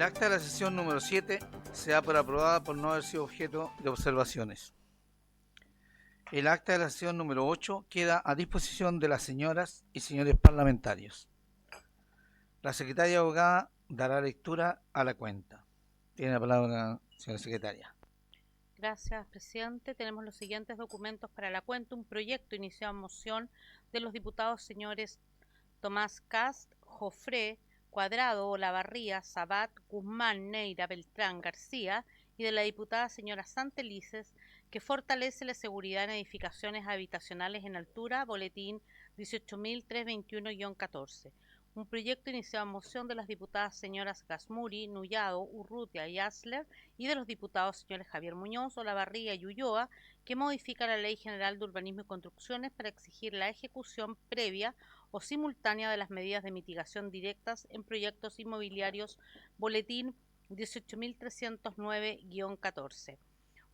acta de la sesión número 7 se da por aprobada por no haber sido objeto de observaciones. El acta de la sesión número 8 queda a disposición de las señoras y señores parlamentarios. La secretaria abogada dará lectura a la cuenta. Tiene la palabra, señora secretaria. Gracias, presidente. Tenemos los siguientes documentos para la cuenta. Un proyecto iniciado en moción de los diputados señores Tomás Cast, Jofré, Cuadrado, Olavarría, Sabat, Guzmán, Neira, Beltrán, García y de la diputada señora Santelices, que fortalece la seguridad en edificaciones habitacionales en altura, boletín 18.321-14. Un proyecto iniciado en moción de las diputadas señoras Gasmuri, Nullado, Urrutia y Asler y de los diputados señores Javier Muñoz, Olavarría y Ulloa, que modifica la Ley General de Urbanismo y Construcciones para exigir la ejecución previa o simultánea de las medidas de mitigación directas en proyectos inmobiliarios, boletín 18.309-14.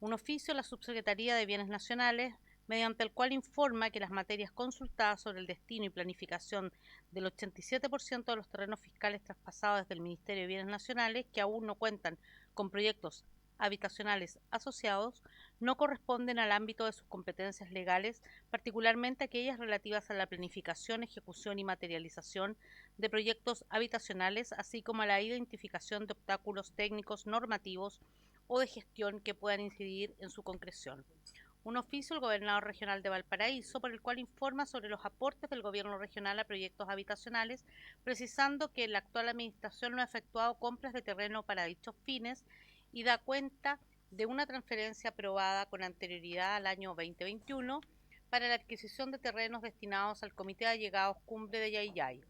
Un oficio a la Subsecretaría de Bienes Nacionales, mediante el cual informa que las materias consultadas sobre el destino y planificación del 87% de los terrenos fiscales traspasados desde el Ministerio de Bienes Nacionales, que aún no cuentan con proyectos habitacionales asociados, no corresponden al ámbito de sus competencias legales, particularmente aquellas relativas a la planificación, ejecución y materialización de proyectos habitacionales, así como a la identificación de obstáculos técnicos, normativos o de gestión que puedan incidir en su concreción. Un oficio del gobernador regional de Valparaíso, por el cual informa sobre los aportes del gobierno regional a proyectos habitacionales, precisando que la actual administración no ha efectuado compras de terreno para dichos fines y da cuenta de una transferencia aprobada con anterioridad al año 2021 para la adquisición de terrenos destinados al Comité de Allegados Cumbre de Yayay.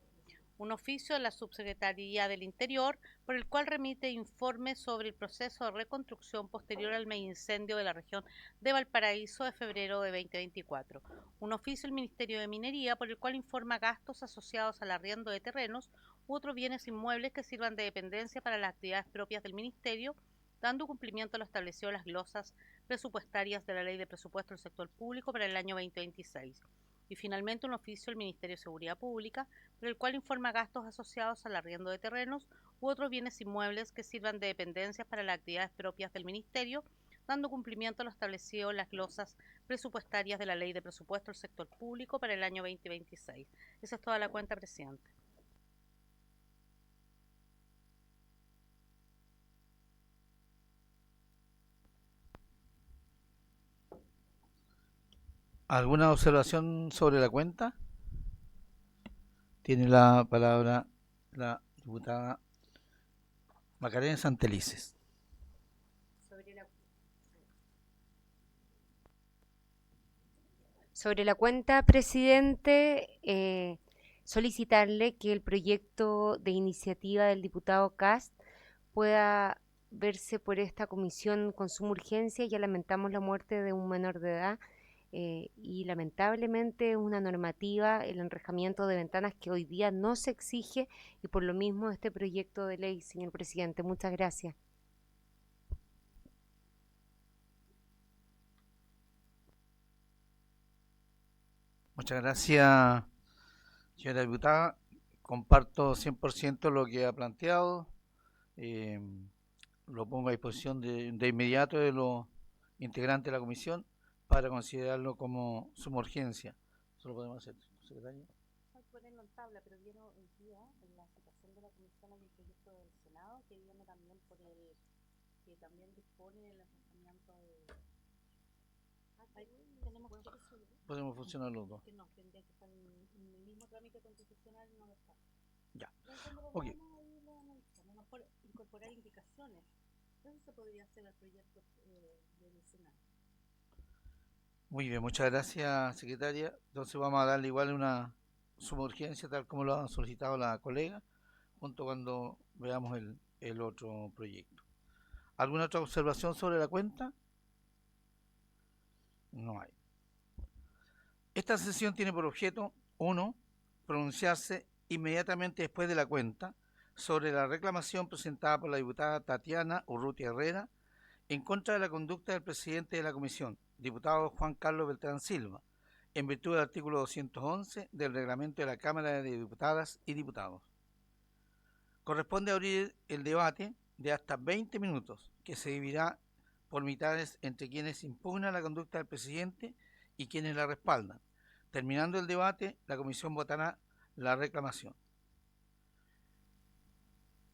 Un oficio de la Subsecretaría del Interior, por el cual remite informe sobre el proceso de reconstrucción posterior al mega incendio de la región de Valparaíso de febrero de 2024. Un oficio del Ministerio de Minería, por el cual informa gastos asociados al arriendo de terrenos u otros bienes inmuebles que sirvan de dependencia para las actividades propias del Ministerio, dando cumplimiento a lo establecido en las glosas presupuestarias de la Ley de Presupuesto del Sector Público para el año 2026. Y finalmente un oficio del Ministerio de Seguridad Pública, por el cual informa gastos asociados al arriendo de terrenos u otros bienes inmuebles que sirvan de dependencias para las actividades propias del Ministerio, dando cumplimiento a lo establecido en las glosas presupuestarias de la Ley de Presupuesto del Sector Público para el año 2026. Esa es toda la cuenta, presidente. ¿Alguna observación sobre la cuenta? Tiene la palabra la diputada Macarena Santelices. Sobre la cuenta, presidente, solicitarle que el proyecto de iniciativa del diputado Cast pueda verse por esta comisión con suma urgencia. Ya lamentamos la muerte de un menor de edad y lamentablemente es una normativa, el enrejamiento de ventanas que hoy día no se exige y por lo mismo este proyecto de ley, señor presidente. Muchas gracias. Muchas gracias, señora diputada. Comparto 100% lo que ha planteado. Lo pongo a disposición de inmediato de los integrantes de la comisión para considerarlo como suma urgencia. Eso lo podemos hacer, secretario. Ponerlo en tabla, pero vieron hoy día en la citación de la comisión hay un proyecto del Senado que viene también por el que también dispone el lanzamiento de tenemos que podemos funcionar los dos. que no tendría que estar en el mismo trámite constitucional y no lo está. Ya. Ok. A lo mejor incorporar indicaciones. Eso se podría hacer al proyecto del Senado. Muy bien, muchas gracias, secretaria. Entonces vamos a darle igual una suma urgencia, tal como lo ha solicitado la colega, junto cuando veamos el otro proyecto. ¿Alguna otra observación sobre la cuenta? No hay. Esta sesión tiene por objeto, 1. Pronunciarse inmediatamente después de la cuenta sobre la reclamación presentada por la diputada Tatiana Urrutia Herrera en contra de la conducta del presidente de la comisión, diputado Juan Carlos Beltrán Silva, en virtud del artículo 211 del reglamento de la Cámara de Diputadas y Diputados. Corresponde abrir el debate de hasta 20 minutos, que se dividirá por mitades entre quienes impugnan la conducta del presidente y quienes la respaldan. Terminando el debate, la comisión votará la reclamación.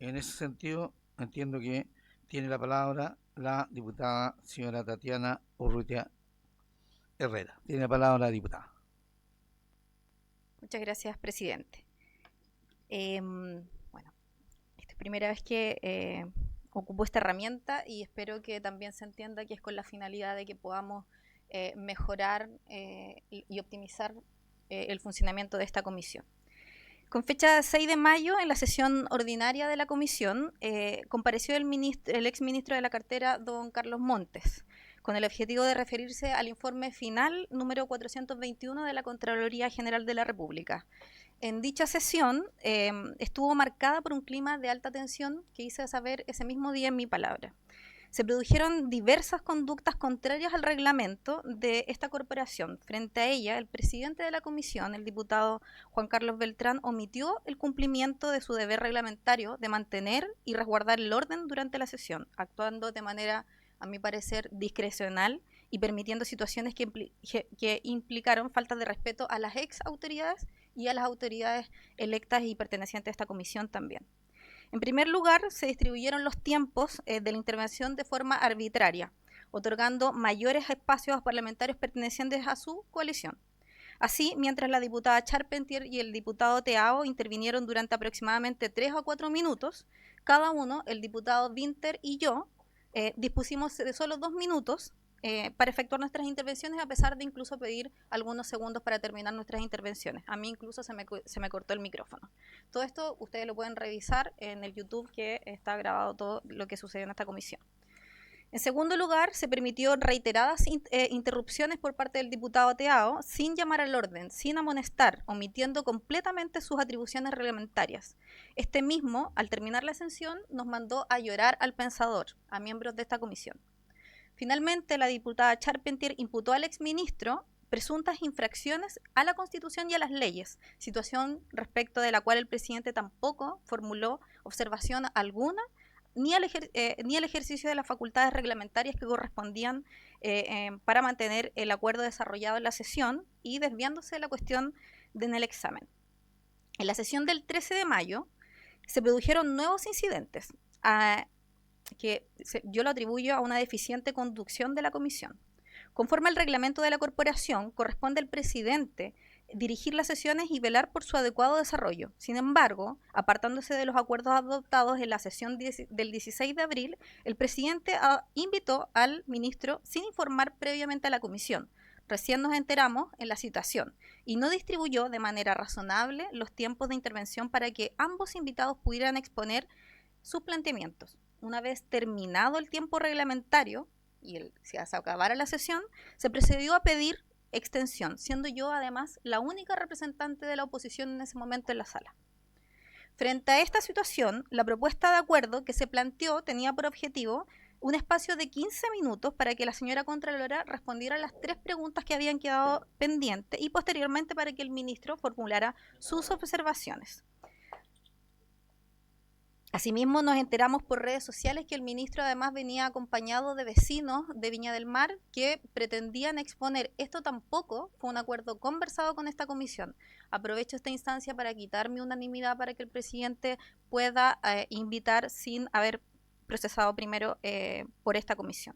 En ese sentido, entiendo que tiene la palabra la diputada señora Tatiana Urrutia Herrera. Tiene la palabra la diputada. Muchas gracias, presidente. Bueno, esta es la primera vez que ocupo esta herramienta y espero que también se entienda que es con la finalidad de que podamos mejorar y optimizar el funcionamiento de esta comisión. Con fecha 6 de mayo, en la sesión ordinaria de la comisión, compareció el exministro de la cartera, don Carlos Montes, con el objetivo de referirse al informe final número 421 de la Contraloría General de la República. En dicha sesión estuvo marcada por un clima de alta tensión que hice saber ese mismo día en mi palabra. Se produjeron diversas conductas contrarias al reglamento de esta corporación. Frente a ella, el presidente de la comisión, el diputado Juan Carlos Beltrán, omitió el cumplimiento de su deber reglamentario de mantener y resguardar el orden durante la sesión, actuando de manera, a mi parecer, discrecional y permitiendo situaciones que implicaron falta de respeto a las ex autoridades y a las autoridades electas y pertenecientes a esta comisión también. En primer lugar, se distribuyeron los tiempos de la intervención de forma arbitraria, otorgando mayores espacios a parlamentarios pertenecientes a su coalición. Así, mientras la diputada Charpentier y el diputado Teao intervinieron durante aproximadamente 3 o 4 minutos, cada uno, el diputado Winter y yo, dispusimos de solo 2 minutos para efectuar nuestras intervenciones, a pesar de incluso pedir algunos segundos para terminar nuestras intervenciones. A mí incluso se me cortó el micrófono. Todo esto ustedes lo pueden revisar en el YouTube, que está grabado todo lo que sucedió en esta comisión. En segundo lugar, se permitió reiteradas interrupciones por parte del diputado Teao, sin llamar al orden, sin amonestar, omitiendo completamente sus atribuciones reglamentarias. Este mismo, al terminar la sesión, nos mandó a llorar al pensador, a miembros de esta comisión. Finalmente, la diputada Charpentier imputó al exministro presuntas infracciones a la Constitución y a las leyes, situación respecto de la cual el presidente tampoco formuló observación alguna, ni el ejercicio de las facultades reglamentarias que correspondían para mantener el acuerdo desarrollado en la sesión y desviándose de la cuestión en el examen. En la sesión del 13 de mayo se produjeron nuevos incidentes yo lo atribuyo a una deficiente conducción de la comisión. Conforme al reglamento de la corporación, corresponde al presidente dirigir las sesiones y velar por su adecuado desarrollo. Sin embargo, apartándose de los acuerdos adoptados en la sesión del 16 de abril, el presidente invitó al ministro sin informar previamente a la comisión. Recién nos enteramos en la citación y no distribuyó de manera razonable los tiempos de intervención para que ambos invitados pudieran exponer sus planteamientos. Una vez terminado el tiempo reglamentario y se acabara la sesión, se procedió a pedir extensión, siendo yo además la única representante de la oposición en ese momento en la sala. Frente a esta situación, la propuesta de acuerdo que se planteó tenía por objetivo un espacio de 15 minutos para que la señora Contralora respondiera a las 3 preguntas que habían quedado pendientes y posteriormente para que el ministro formulara sus observaciones. Asimismo, nos enteramos por redes sociales que el ministro además venía acompañado de vecinos de Viña del Mar que pretendían exponer. Esto tampoco fue un acuerdo conversado con esta comisión. Aprovecho esta instancia para quitar mi unanimidad para que el presidente pueda invitar sin haber procesado primero por esta comisión.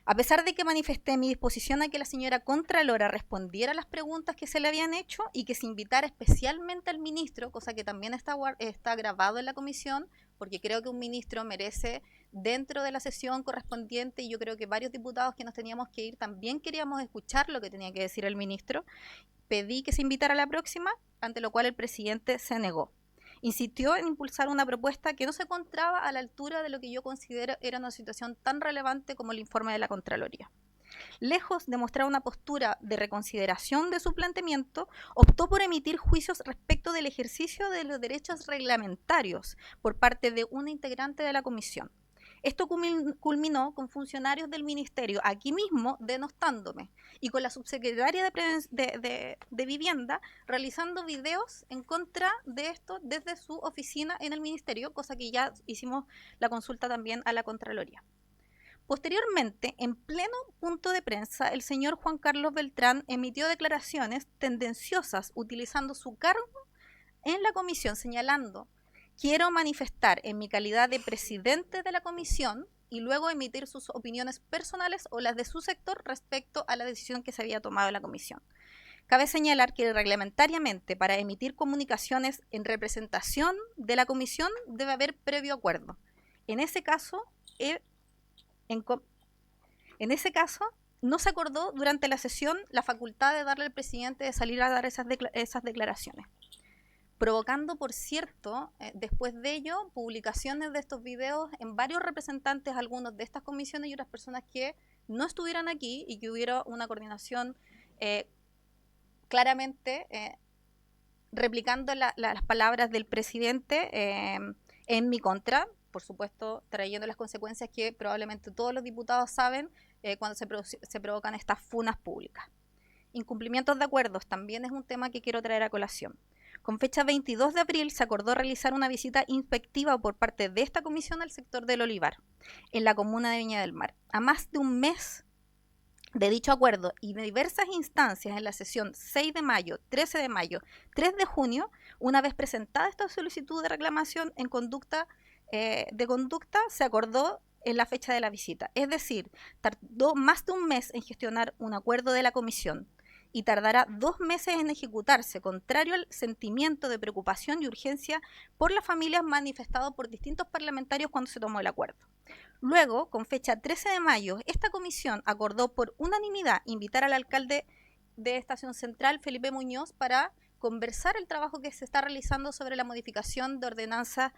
A pesar de que manifesté mi disposición a que la señora Contralora respondiera a las preguntas que se le habían hecho y que se invitara especialmente al ministro, cosa que también está grabado en la comisión, porque creo que un ministro merece dentro de la sesión correspondiente, y yo creo que varios diputados que nos teníamos que ir también queríamos escuchar lo que tenía que decir el ministro. Pedí que se invitara a la próxima, ante lo cual el presidente se negó. Insistió en impulsar una propuesta que no se encontraba a la altura de lo que yo considero era una situación tan relevante como el informe de la Contraloría. Lejos de mostrar una postura de reconsideración de su planteamiento, optó por emitir juicios respecto del ejercicio de los derechos reglamentarios por parte de una integrante de la comisión. Esto culminó con funcionarios del ministerio aquí mismo denostándome y con la subsecretaria de Vivienda realizando videos en contra de esto desde su oficina en el ministerio, cosa que ya hicimos la consulta también a la Contraloría. Posteriormente, en pleno punto de prensa, el señor Juan Carlos Beltrán emitió declaraciones tendenciosas utilizando su cargo en la comisión, señalando: quiero manifestar en mi calidad de presidente de la comisión y luego emitir sus opiniones personales o las de su sector respecto a la decisión que se había tomado en la comisión. Cabe señalar que reglamentariamente para emitir comunicaciones en representación de la comisión debe haber previo acuerdo. En ese caso, no se acordó durante la sesión la facultad de darle al presidente de salir a dar esas declaraciones, provocando, por cierto, después de ello, publicaciones de estos videos en varios representantes, algunos de estas comisiones y otras personas que no estuvieran aquí, y que hubiera una coordinación claramente replicando las palabras del presidente en mi contra, por supuesto, trayendo las consecuencias que probablemente todos los diputados saben cuando se provocan estas funas públicas. Incumplimientos de acuerdos también es un tema que quiero traer a colación. Con fecha 22 de abril se acordó realizar una visita inspectiva por parte de esta comisión al sector del Olivar, en la comuna de Viña del Mar. A más de un mes de dicho acuerdo y de diversas instancias en la sesión 6 de mayo, 13 de mayo, 3 de junio, una vez presentada esta solicitud de reclamación en conducta, se acordó en la fecha de la visita. Es decir, tardó más de un mes en gestionar un acuerdo de la comisión y tardará 2 meses en ejecutarse, contrario al sentimiento de preocupación y urgencia por las familias manifestado por distintos parlamentarios cuando se tomó el acuerdo. Luego, con fecha 13 de mayo, esta comisión acordó por unanimidad invitar al alcalde de Estación Central, Felipe Muñoz, para conversar el trabajo que se está realizando sobre la modificación de ordenanzas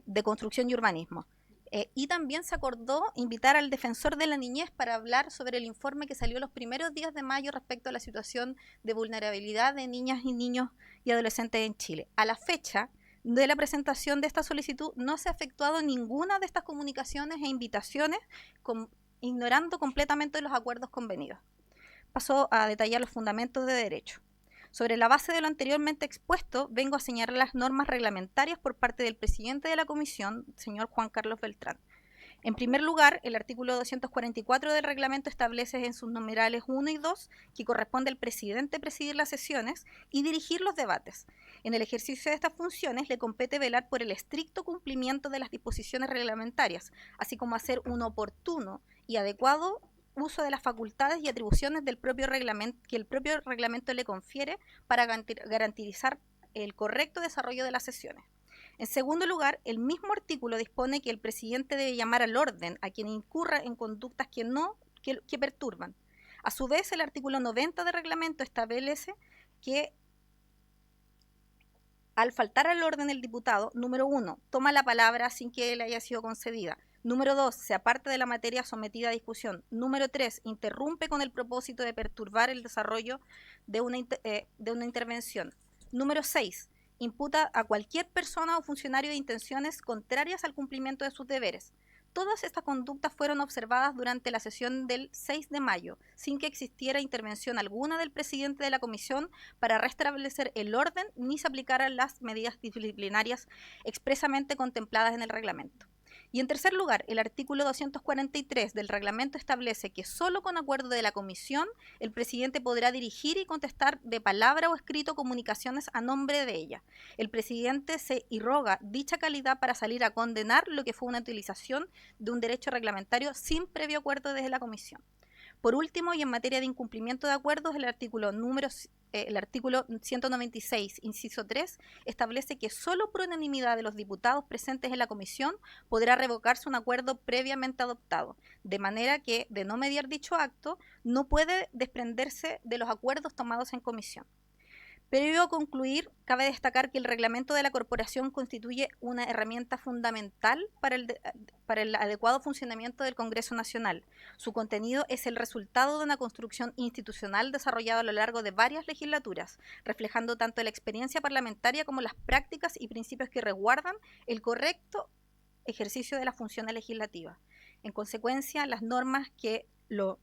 de construcción y urbanismo. Y también se acordó invitar al defensor de la niñez para hablar sobre el informe que salió los primeros días de mayo respecto a la situación de vulnerabilidad de niñas y niños y adolescentes en Chile. A la fecha de la presentación de esta solicitud no se ha efectuado ninguna de estas comunicaciones e invitaciones, ignorando completamente los acuerdos convenidos. Paso a detallar los fundamentos de derecho. Sobre la base de lo anteriormente expuesto, vengo a señalar las normas reglamentarias por parte del presidente de la comisión, señor Juan Carlos Beltrán. En primer lugar, el artículo 244 del reglamento establece en sus numerales 1 y 2 que corresponde al presidente presidir las sesiones y dirigir los debates. En el ejercicio de estas funciones le compete velar por el estricto cumplimiento de las disposiciones reglamentarias, así como hacer un oportuno y adecuado uso de las facultades y atribuciones del propio reglamento, que el propio reglamento le confiere para garantizar el correcto desarrollo de las sesiones. En segundo lugar, el mismo artículo dispone que el presidente debe llamar al orden a quien incurra en conductas que perturban. A su vez, el artículo 90 del reglamento establece que al faltar al orden el diputado, número 1, toma la palabra sin que le haya sido concedida. Número 2, se aparta de la materia sometida a discusión. Número 3, interrumpe con el propósito de perturbar el desarrollo de una intervención. Número 6, imputa a cualquier persona o funcionario de intenciones contrarias al cumplimiento de sus deberes. Todas estas conductas fueron observadas durante la sesión del 6 de mayo, sin que existiera intervención alguna del presidente de la comisión para restablecer el orden ni se aplicaran las medidas disciplinarias expresamente contempladas en el reglamento. Y en tercer lugar, el artículo 243 del reglamento establece que solo con acuerdo de la comisión el presidente podrá dirigir y contestar de palabra o escrito comunicaciones a nombre de ella. El presidente se irroga dicha calidad para salir a condenar lo que fue una utilización de un derecho reglamentario sin previo acuerdo desde la comisión. Por último, y en materia de incumplimiento de acuerdos, el artículo 196, inciso 3, establece que solo por unanimidad de los diputados presentes en la comisión podrá revocarse un acuerdo previamente adoptado, de manera que, de no mediar dicho acto, no puede desprenderse de los acuerdos tomados en comisión. Previo a concluir, cabe destacar que el reglamento de la corporación constituye una herramienta fundamental para el adecuado funcionamiento del Congreso Nacional. Su contenido es el resultado de una construcción institucional desarrollada a lo largo de varias legislaturas, reflejando tanto la experiencia parlamentaria como las prácticas y principios que resguardan el correcto ejercicio de las funciones legislativas. En consecuencia, las normas que lo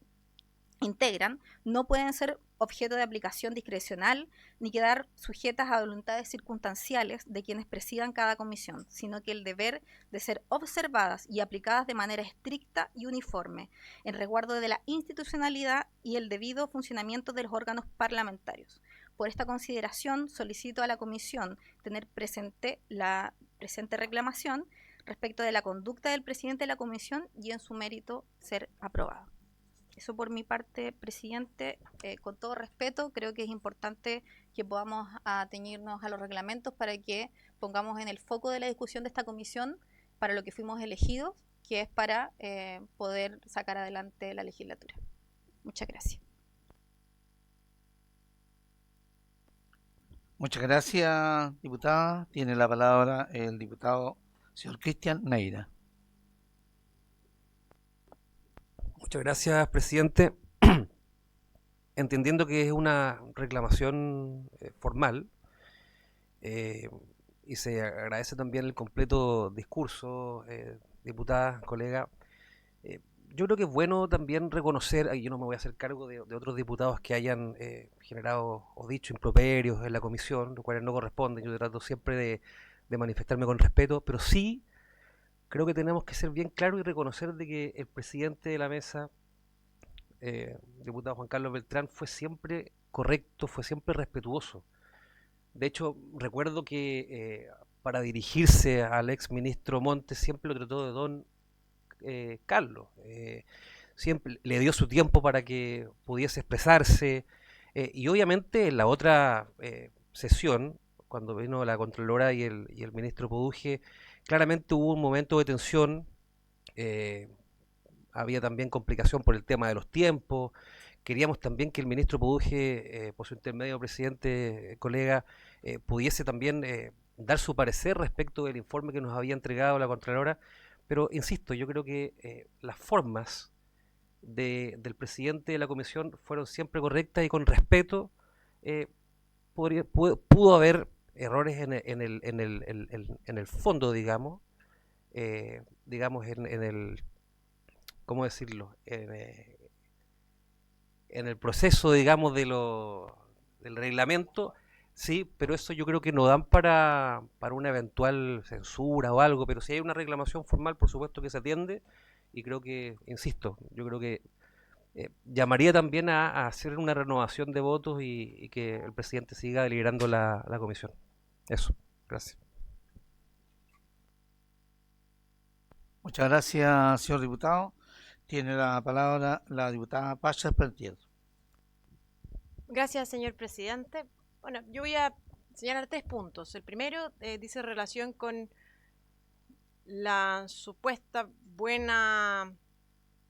integran no pueden ser objeto de aplicación discrecional ni quedar sujetas a voluntades circunstanciales de quienes presidan cada comisión, sino que el deber de ser observadas y aplicadas de manera estricta y uniforme, en resguardo de la institucionalidad y el debido funcionamiento de los órganos parlamentarios. Por esta consideración, solicito a la comisión tener presente la presente reclamación respecto de la conducta del presidente de la comisión y en su mérito ser aprobado. Eso por mi parte, presidente. Con todo respeto, creo que es importante que podamos ateñirnos a los reglamentos para que pongamos en el foco de la discusión de esta comisión para lo que fuimos elegidos, que es para poder sacar adelante la legislatura. Muchas gracias. Muchas gracias, diputada. Tiene la palabra el diputado señor Cristian Neira. Muchas gracias, presidente. Entendiendo que es una reclamación formal, y se agradece también el completo discurso, diputada, colega, yo creo que es bueno también reconocer, y yo no me voy a hacer cargo de otros diputados que hayan generado o dicho improperios en la comisión, los cuales no corresponden. Yo trato siempre de manifestarme con respeto, pero sí creo que tenemos que ser bien claros y reconocer de que el presidente de la mesa, diputado Juan Carlos Beltrán, fue siempre correcto, fue siempre respetuoso. De hecho, recuerdo que para dirigirse al ex ministro Montes siempre lo trató de don Carlos. Siempre le dio su tiempo para que pudiese expresarse. Y obviamente en la otra sesión, cuando vino la Contralora y el ministro Poduje, claramente hubo un momento de tensión. Había también complicación por el tema de los tiempos. Queríamos también que el ministro Poduje, por su intermedio, presidente, colega, pudiese también dar su parecer respecto del informe que nos había entregado la Contralora. Pero, insisto, yo creo que las formas del presidente de la comisión fueron siempre correctas y con respeto. Pudo haber errores en el fondo, digamos, en el, ¿cómo decirlo? En el proceso, digamos, del reglamento, sí, pero eso yo creo que no dan para una eventual censura o algo, pero si hay una reclamación formal, por supuesto que se atiende, y creo que, insisto, yo creo que llamaría también a hacer una renovación de votos y que el presidente siga deliberando la comisión. Eso, gracias. Muchas gracias, señor diputado. Tiene la palabra la diputada Pacha Espentier. Gracias, señor presidente. Bueno, yo voy a señalar 3 puntos. El primero dice relación con la supuesta buena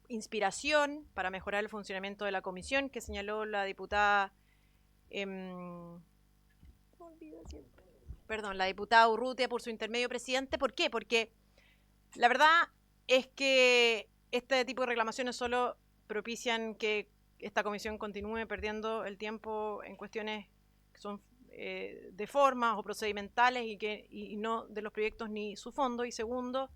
inspiración para mejorar el funcionamiento de la comisión que señaló la diputada la diputada Urrutia por su intermedio, presidente. ¿Por qué? Porque la verdad es que este tipo de reclamaciones solo propician que esta comisión continúe perdiendo el tiempo en cuestiones que son de formas o procedimentales y no de los proyectos ni su fondo. Y segundo,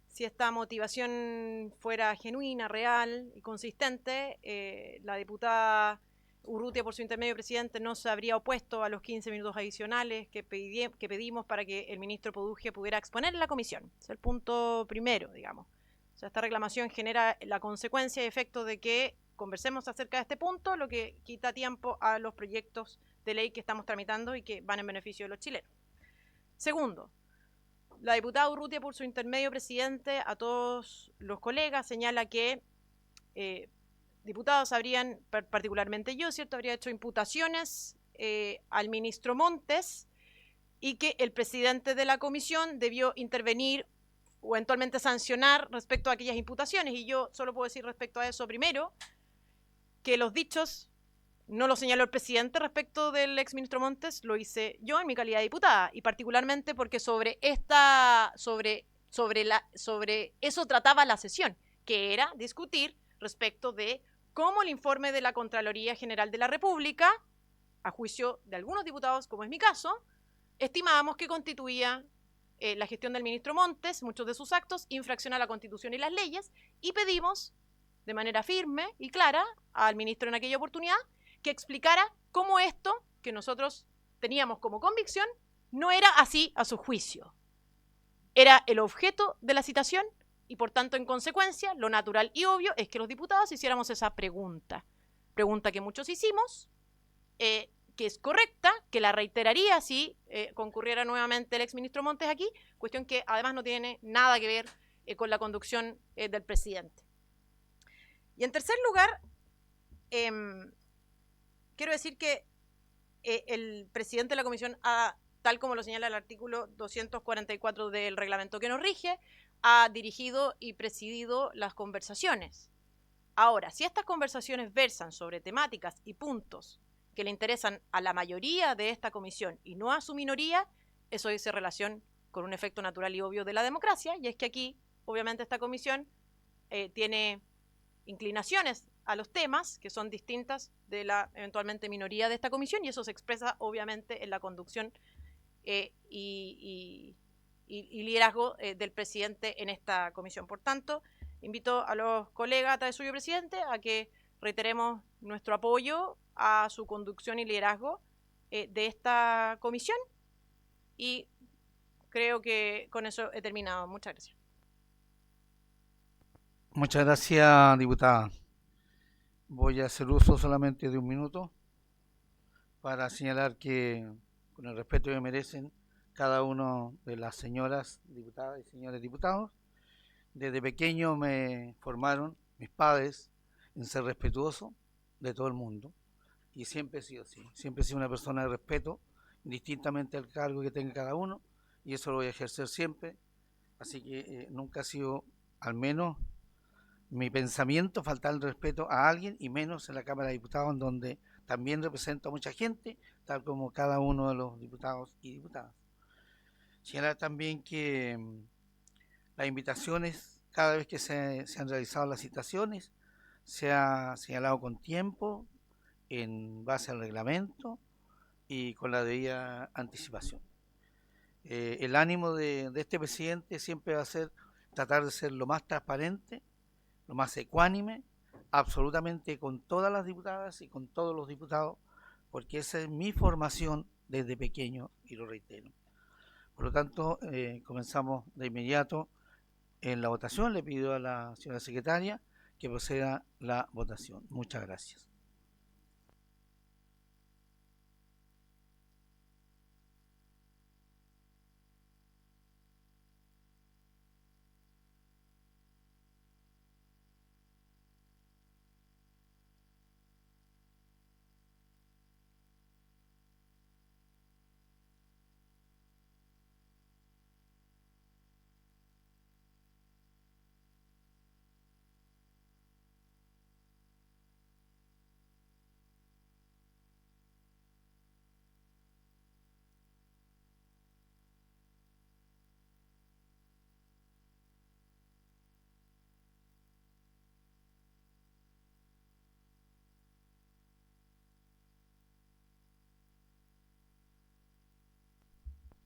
si esta motivación fuera genuina, real y consistente, la diputada Urrutia, por su intermedio, presidente, no se habría opuesto a los 15 minutos adicionales que pedimos para que el ministro Poduje pudiera exponer en la comisión. Es el punto primero, digamos. O sea, esta reclamación genera la consecuencia y efecto de que conversemos acerca de este punto, lo que quita tiempo a los proyectos de ley que estamos tramitando y que van en beneficio de los chilenos. Segundo, la diputada Urrutia, por su intermedio, presidente, a todos los colegas señala que diputados habrían, particularmente yo, ¿cierto?, habría hecho imputaciones al ministro Montes y que el presidente de la comisión debió intervenir o eventualmente sancionar respecto a aquellas imputaciones. Y yo solo puedo decir respecto a eso, primero, que los dichos no lo señaló el presidente respecto del exministro Montes, lo hice yo en mi calidad de diputada, y particularmente porque sobre eso trataba la sesión, que era discutir respecto de cómo el informe de la Contraloría General de la República, a juicio de algunos diputados, como es mi caso, estimábamos que constituía la gestión del ministro Montes, muchos de sus actos, infracciona la Constitución y las leyes, y pedimos de manera firme y clara al ministro en aquella oportunidad que explicara cómo esto que nosotros teníamos como convicción no era así a su juicio. Era el objeto de la citación y por tanto, en consecuencia, lo natural y obvio es que los diputados hiciéramos esa pregunta que muchos hicimos, que es correcta, que la reiteraría si concurriera nuevamente el exministro Montes aquí, cuestión que además no tiene nada que ver con la conducción del presidente. Y en tercer lugar, quiero decir que el presidente de la comisión, tal como lo señala el artículo 244 del reglamento que nos rige, ha dirigido y presidido las conversaciones. Ahora, si estas conversaciones versan sobre temáticas y puntos que le interesan a la mayoría de esta comisión y no a su minoría, eso dice relación con un efecto natural y obvio de la democracia, y es que aquí, obviamente, esta comisión tiene inclinaciones a los temas que son distintas de la eventualmente minoría de esta comisión, y eso se expresa, obviamente, en la conducción y liderazgo del presidente en esta comisión. Por tanto, invito a los colegas a través suyo, presidente, a que reiteremos nuestro apoyo a su conducción y liderazgo de esta comisión, y creo que con eso he terminado. Muchas gracias. Muchas gracias, diputada. Voy a hacer uso solamente de un minuto para señalar que, con el respeto que merecen cada una de las señoras diputadas y señores diputados, desde pequeño me formaron mis padres en ser respetuoso de todo el mundo, y siempre he sido así, siempre he sido una persona de respeto, indistintamente al cargo que tenga cada uno, y eso lo voy a ejercer siempre, así que nunca ha sido, al menos mi pensamiento, faltar el respeto a alguien, y menos en la Cámara de Diputados, en donde también represento a mucha gente, tal como cada uno de los diputados y diputadas. Señalar también que las invitaciones, cada vez que se han realizado las citaciones, se ha señalado con tiempo, en base al reglamento y con la debida anticipación. El ánimo de este presidente siempre va a ser tratar de ser lo más transparente, lo más ecuánime, absolutamente con todas las diputadas y con todos los diputados, porque esa es mi formación desde pequeño, y lo reitero. Por lo tanto, comenzamos de inmediato en la votación. Le pido a la señora secretaria que proceda la votación. Muchas gracias.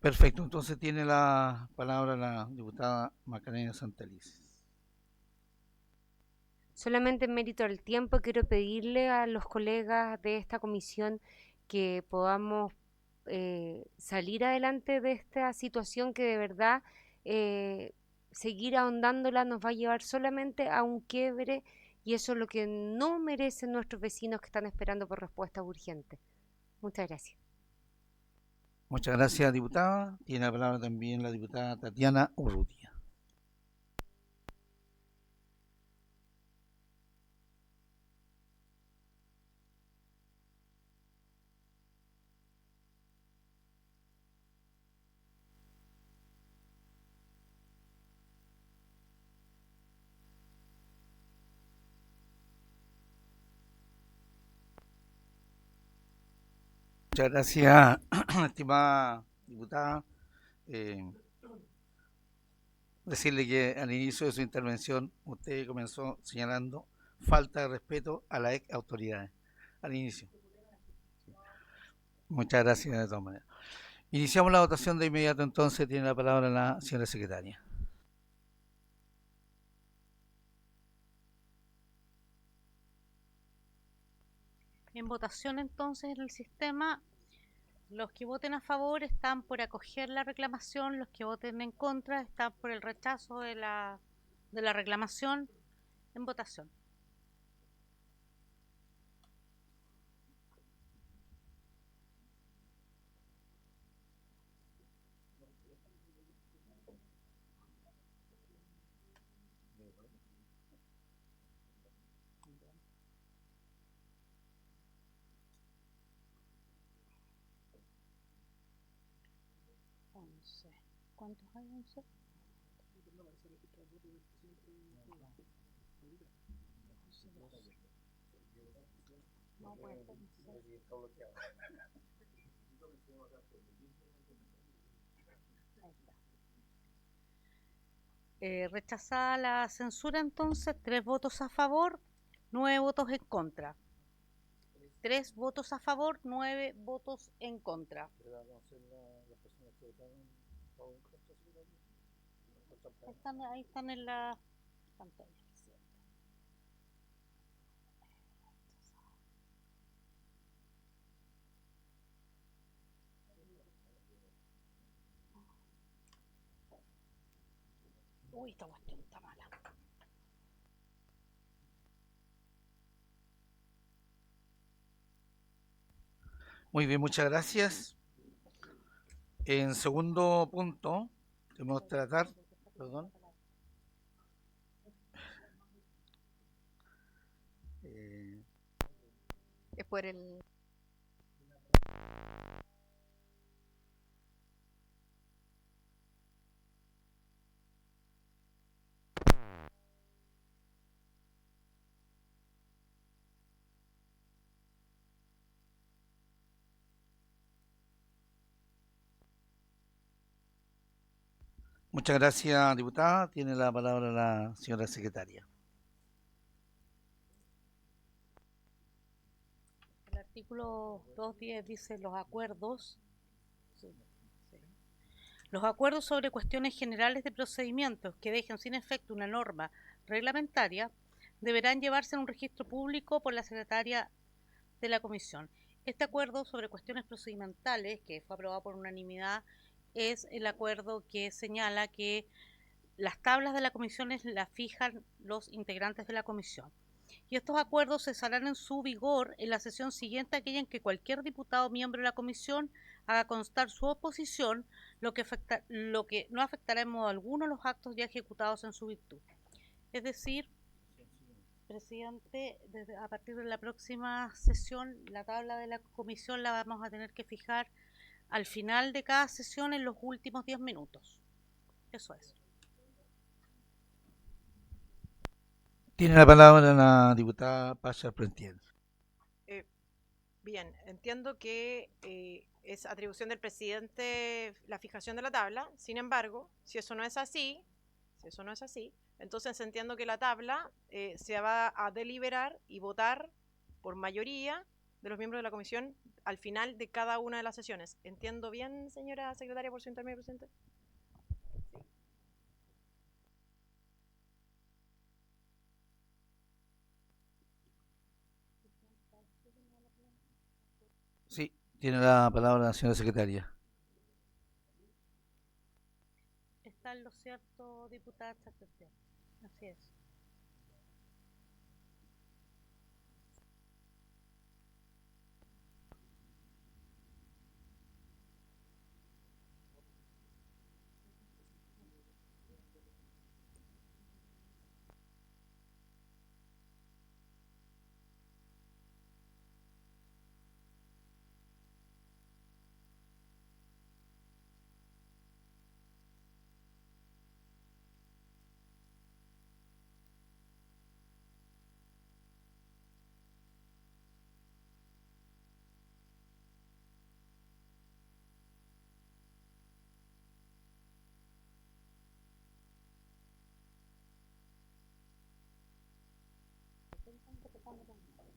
Perfecto, entonces tiene la palabra la diputada Macarena Santelices. Solamente en mérito al tiempo quiero pedirle a los colegas de esta comisión que podamos salir adelante de esta situación que de verdad seguir ahondándola nos va a llevar solamente a un quiebre, y eso es lo que no merecen nuestros vecinos que están esperando por respuestas urgentes. Muchas gracias. Muchas gracias, diputada. Tiene la palabra también la diputada Tatiana Urrutia. Muchas gracias, estimada diputada. Decirle que al inicio de su intervención usted comenzó señalando falta de respeto a las ex autoridades. Al inicio. Muchas gracias de todas maneras. Iniciamos la votación de inmediato, entonces tiene la palabra la señora secretaria. En votación entonces en el sistema, los que voten a favor están por acoger la reclamación, los que voten en contra están por el rechazo de la reclamación. En votación. ¿Cuántos hay? 11. No, puede ser, no sé. Ahí está. Rechazada la censura, entonces, 3 votos a favor, 9 votos en contra. 3 votos a favor, 9 votos en contra. Ahí están en la pantalla. Uy, esta cuestión está mala. Muy bien, muchas gracias. En segundo punto, debemos tratar, perdón, Es por el... muchas gracias, diputada. Tiene la palabra la señora secretaria. El artículo 210 dice los acuerdos. Los acuerdos sobre cuestiones generales de procedimientos que dejen sin efecto una norma reglamentaria deberán llevarse en un registro público por la secretaria de la comisión. Este acuerdo sobre cuestiones procedimentales, que fue aprobado por unanimidad, es el acuerdo que señala que las tablas de la comisión las fijan los integrantes de la comisión. Y estos acuerdos cesarán en su vigor en la sesión siguiente a aquella en que cualquier diputado miembro de la comisión haga constar su oposición, lo que no afectará en modo alguno los actos ya ejecutados en su virtud. Es decir, presidente, a partir de la próxima sesión, la tabla de la comisión la vamos a tener que fijar al final de cada sesión en los últimos 10 minutos. Eso es. Tiene la palabra la diputada Pacha Prentiel. Bien, entiendo que es atribución del presidente la fijación de la tabla. Sin embargo, si eso no es así, entonces entiendo que la tabla se va a deliberar y votar por mayoría de los miembros de la comisión al final de cada una de las sesiones. ¿Entiendo bien, señora secretaria, por su intermedio, presidente? Sí, tiene la palabra la señora secretaria. Está en lo cierto, diputada Chatetel. Así es.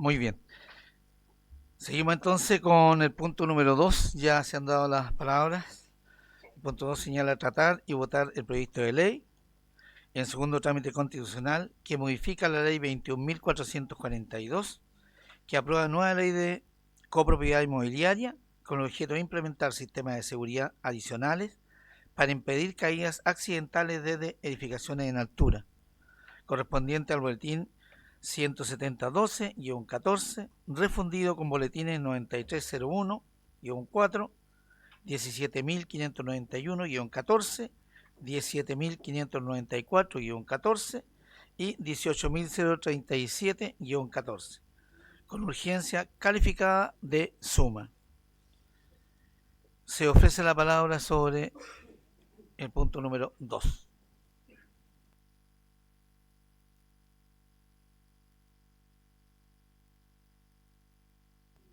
Muy bien. Seguimos entonces con el punto número 2, ya se han dado las palabras. El punto 2 señala tratar y votar el proyecto de ley en segundo trámite constitucional que modifica la ley 21.442, que aprueba nueva ley de copropiedad inmobiliaria con el objeto de implementar sistemas de seguridad adicionales para impedir caídas accidentales desde edificaciones en altura, correspondiente al boletín 17012-14, refundido con boletines 9301-4, 17.591-14, 17.594-14 y 18.037-14, con urgencia calificada de suma. Se ofrece la palabra sobre el punto número 2.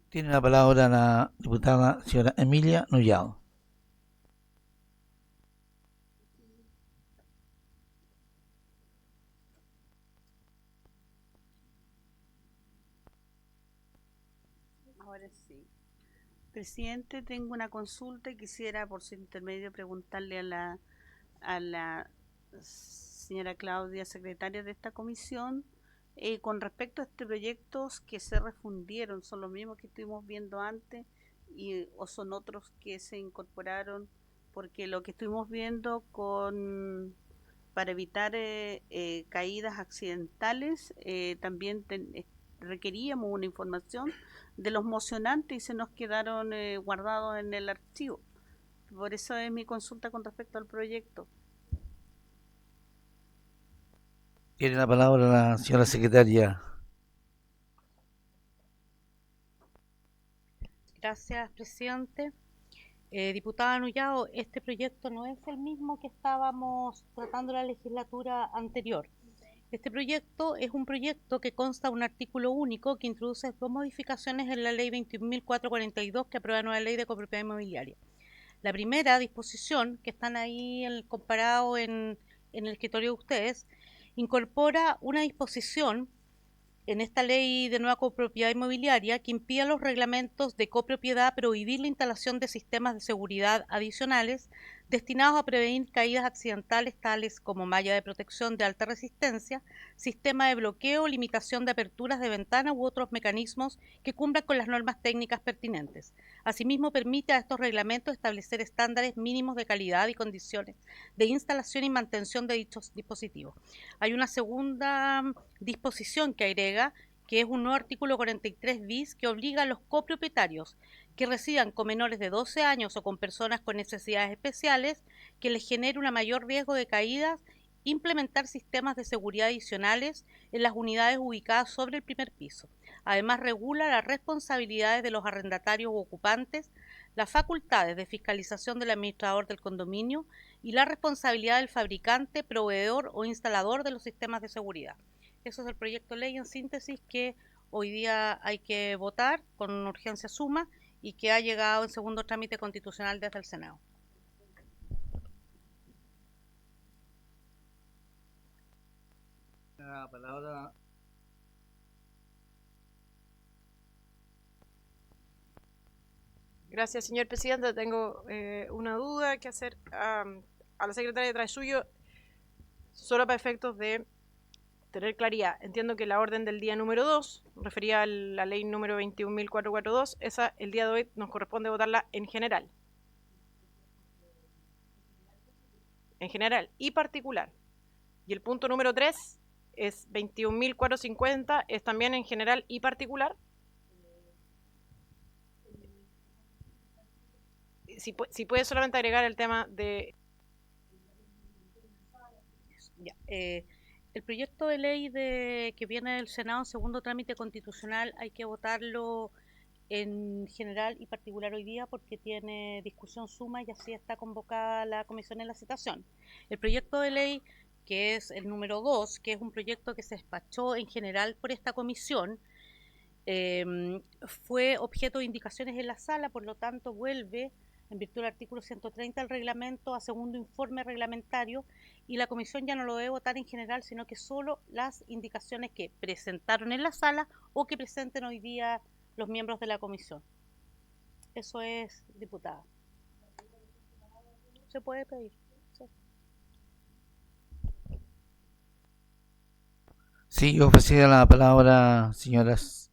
Tiene la palabra la diputada señora Emilia Nullado. Ahora sí. Presidente, tengo una consulta y quisiera por su intermedio preguntarle a la señora Claudia, secretaria de esta comisión, con respecto a estos proyectos que se refundieron, ¿son los mismos que estuvimos viendo antes o son otros que se incorporaron? Porque lo que estuvimos viendo para evitar caídas accidentales, también requeríamos una información de los mocionantes y se nos quedaron guardados en el archivo. Por eso es mi consulta con respecto al proyecto. Tiene la palabra la señora secretaria. Gracias, presidente. Diputada Nullado, este proyecto no es el mismo que estábamos tratando en la legislatura anterior. Este proyecto es un proyecto que consta de un artículo único que introduce 2 modificaciones en la ley 21.442 que aprueba la nueva ley de copropiedad inmobiliaria. La primera disposición, que están ahí comparado en el escritorio de ustedes, incorpora una disposición en esta ley de nueva copropiedad inmobiliaria que impide a los reglamentos de copropiedad prohibir la instalación de sistemas de seguridad adicionales destinados a prevenir caídas accidentales tales como malla de protección de alta resistencia, sistema de bloqueo, limitación de aperturas de ventanas u otros mecanismos que cumplan con las normas técnicas pertinentes. Asimismo, permite a estos reglamentos establecer estándares mínimos de calidad y condiciones de instalación y mantención de dichos dispositivos. Hay una segunda disposición que agrega, que es un nuevo artículo 43 bis que obliga a los copropietarios que residan con menores de 12 años o con personas con necesidades especiales que les genere un mayor riesgo de caídas, implementar sistemas de seguridad adicionales en las unidades ubicadas sobre el primer piso. Además, regula las responsabilidades de los arrendatarios u ocupantes, las facultades de fiscalización del administrador del condominio y la responsabilidad del fabricante, proveedor o instalador de los sistemas de seguridad. Eso es el proyecto de ley en síntesis que hoy día hay que votar con urgencia suma y que ha llegado en segundo trámite constitucional desde el Senado. La palabra. Gracias, señor presidente. Tengo una duda que hacer a la secretaria detrás suyo, solo para efectos de tener claridad. Entiendo que la orden del día número 2 refería a la ley número 21.442. Esa, el día de hoy, nos corresponde votarla en general. En general y particular. Y el punto número 3 es 21.450, es también en general y particular. Si puede solamente agregar el tema de... Ya, el proyecto de ley que viene del Senado en segundo trámite constitucional hay que votarlo en general y particular hoy día porque tiene discusión suma y así está convocada la comisión en la citación. El proyecto de ley, que es el número 2, que es un proyecto que se despachó en general por esta comisión, fue objeto de indicaciones en la sala, por lo tanto vuelve en virtud del artículo 130 del reglamento a segundo informe reglamentario y la comisión ya no lo debe votar en general, sino que solo las indicaciones que presentaron en la sala o que presenten hoy día los miembros de la comisión. Eso es, diputada. Se puede pedir. Sí. Sí, ofrecida la palabra, señoras.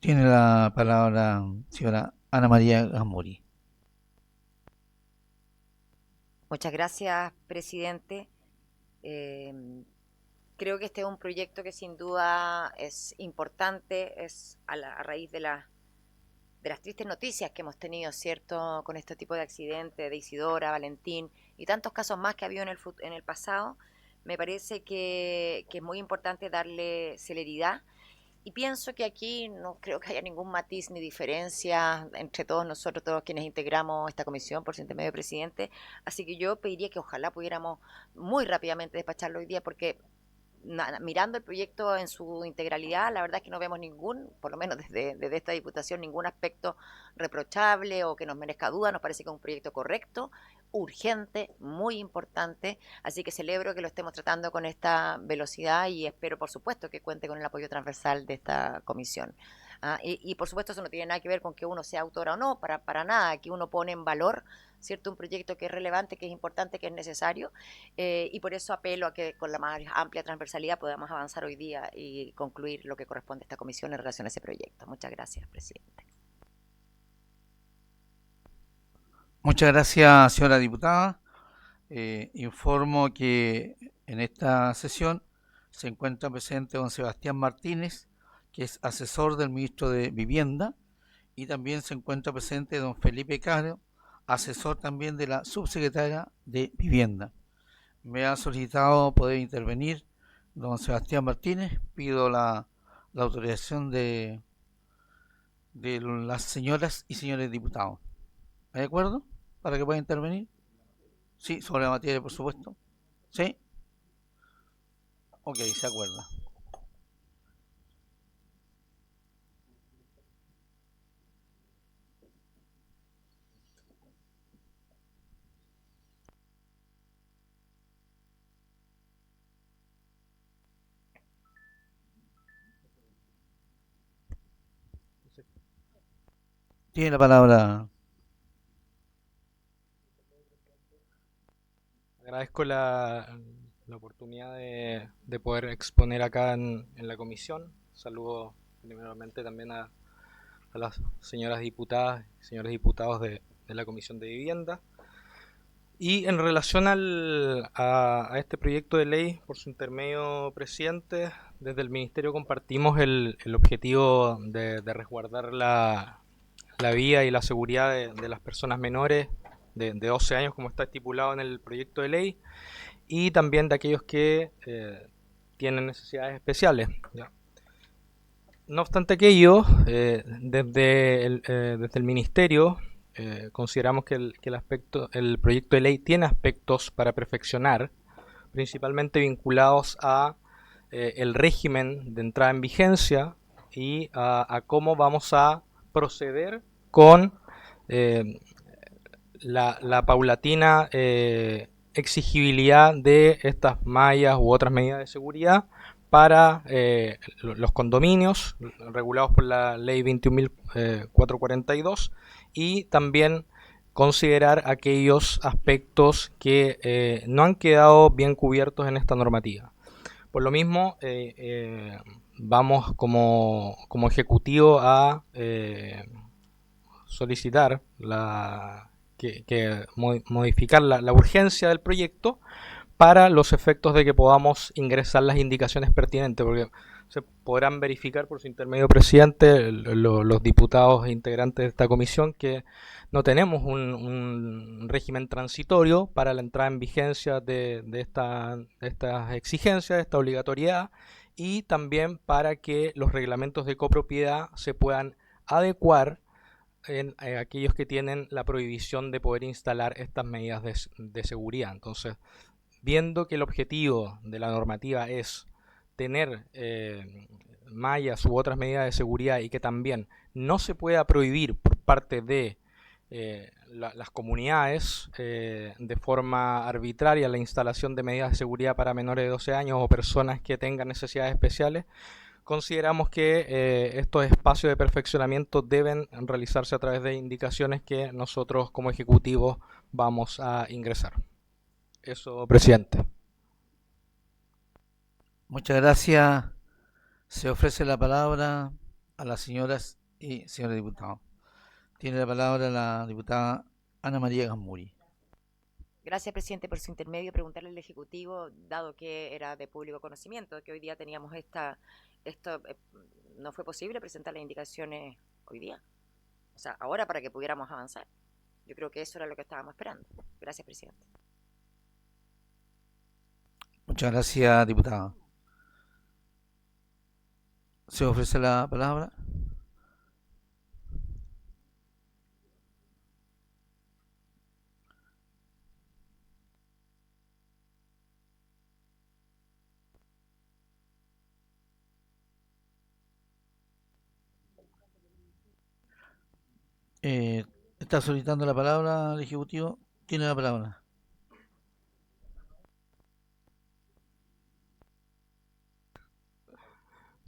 Tiene la palabra señora Ana María Gamburi. Muchas gracias, presidente. Creo que este es un proyecto que sin duda es importante, es a raíz de las tristes noticias que hemos tenido, ¿cierto?, con este tipo de accidentes de Isidora, Valentín y tantos casos más que ha habido en el pasado. Me parece que es muy importante darle celeridad. Y pienso que aquí no creo que haya ningún matiz ni diferencia entre todos nosotros, todos quienes integramos esta comisión, por su intermedio presidente. Así que yo pediría que ojalá pudiéramos muy rápidamente despacharlo hoy día, porque mirando el proyecto en su integralidad, la verdad es que no vemos ningún, por lo menos desde esta diputación, ningún aspecto reprochable o que nos merezca duda. Nos parece que es un proyecto correcto, urgente, muy importante, así que celebro que lo estemos tratando con esta velocidad y espero, por supuesto, que cuente con el apoyo transversal de esta comisión. Y por supuesto eso no tiene nada que ver con que uno sea autora o no, para nada. Aquí uno pone en valor, ¿cierto?, un proyecto que es relevante, que es importante, que es necesario, y por eso apelo a que con la más amplia transversalidad podamos avanzar hoy día y concluir lo que corresponde a esta comisión en relación a ese proyecto. Muchas gracias, presidente. Muchas gracias, señora diputada. Informo que en esta sesión se encuentra presente don Sebastián Martínez, que es asesor del ministro de Vivienda, y también se encuentra presente don Felipe Caro, asesor también de la subsecretaria de Vivienda. Me ha solicitado poder intervenir don Sebastián Martínez. Pido la autorización de las señoras y señores diputados. ¿De acuerdo? Para que pueda intervenir. Sí, sobre la materia, por supuesto. ¿Sí? Ok, se acuerda. Tiene la palabra. Agradezco la oportunidad de poder exponer acá en la comisión. Saludo primeramente también a las señoras diputadas y señores diputados de la Comisión de Vivienda. Y en relación a este proyecto de ley, por su intermedio, presidente, desde el Ministerio compartimos el objetivo de resguardar la vida y la seguridad de las personas menores de 12 años, como está estipulado en el proyecto de ley, y también de aquellos que tienen necesidades especiales, ¿ya? No obstante aquello, desde el Ministerio consideramos que el proyecto de ley tiene aspectos para perfeccionar, principalmente vinculados a el régimen de entrada en vigencia y a cómo vamos a proceder con la paulatina exigibilidad de estas mallas u otras medidas de seguridad para los condominios regulados por la ley 21.442 y también considerar aquellos aspectos que no han quedado bien cubiertos en esta normativa. Por lo mismo, vamos como Ejecutivo a solicitar modificar la urgencia del proyecto para los efectos de que podamos ingresar las indicaciones pertinentes, porque se podrán verificar por su intermedio, presidente, los diputados e integrantes de esta comisión, que no tenemos un régimen transitorio para la entrada en vigencia de estas exigencias, de esta obligatoriedad, y también para que los reglamentos de copropiedad se puedan adecuar en aquellos que tienen la prohibición de poder instalar estas medidas de seguridad. Entonces, viendo que el objetivo de la normativa es tener mallas u otras medidas de seguridad y que también no se pueda prohibir por parte de las comunidades de forma arbitraria la instalación de medidas de seguridad para menores de 12 años o personas que tengan necesidades especiales, consideramos que estos espacios de perfeccionamiento deben realizarse a través de indicaciones que nosotros como Ejecutivo vamos a ingresar. Eso, presidente. Muchas gracias. Se ofrece la palabra a las señoras y señores diputados. Tiene la palabra la diputada Ana María Gasmuri. Gracias, presidente, por su intermedio. Preguntarle al Ejecutivo, dado que era de público conocimiento, que hoy día teníamos no fue posible presentar las indicaciones hoy día. O sea, ahora para que pudiéramos avanzar. Yo creo que eso era lo que estábamos esperando. Gracias, presidente. Muchas gracias, diputada. Se ofrece la palabra. Está solicitando la palabra el Ejecutivo. Tiene la palabra.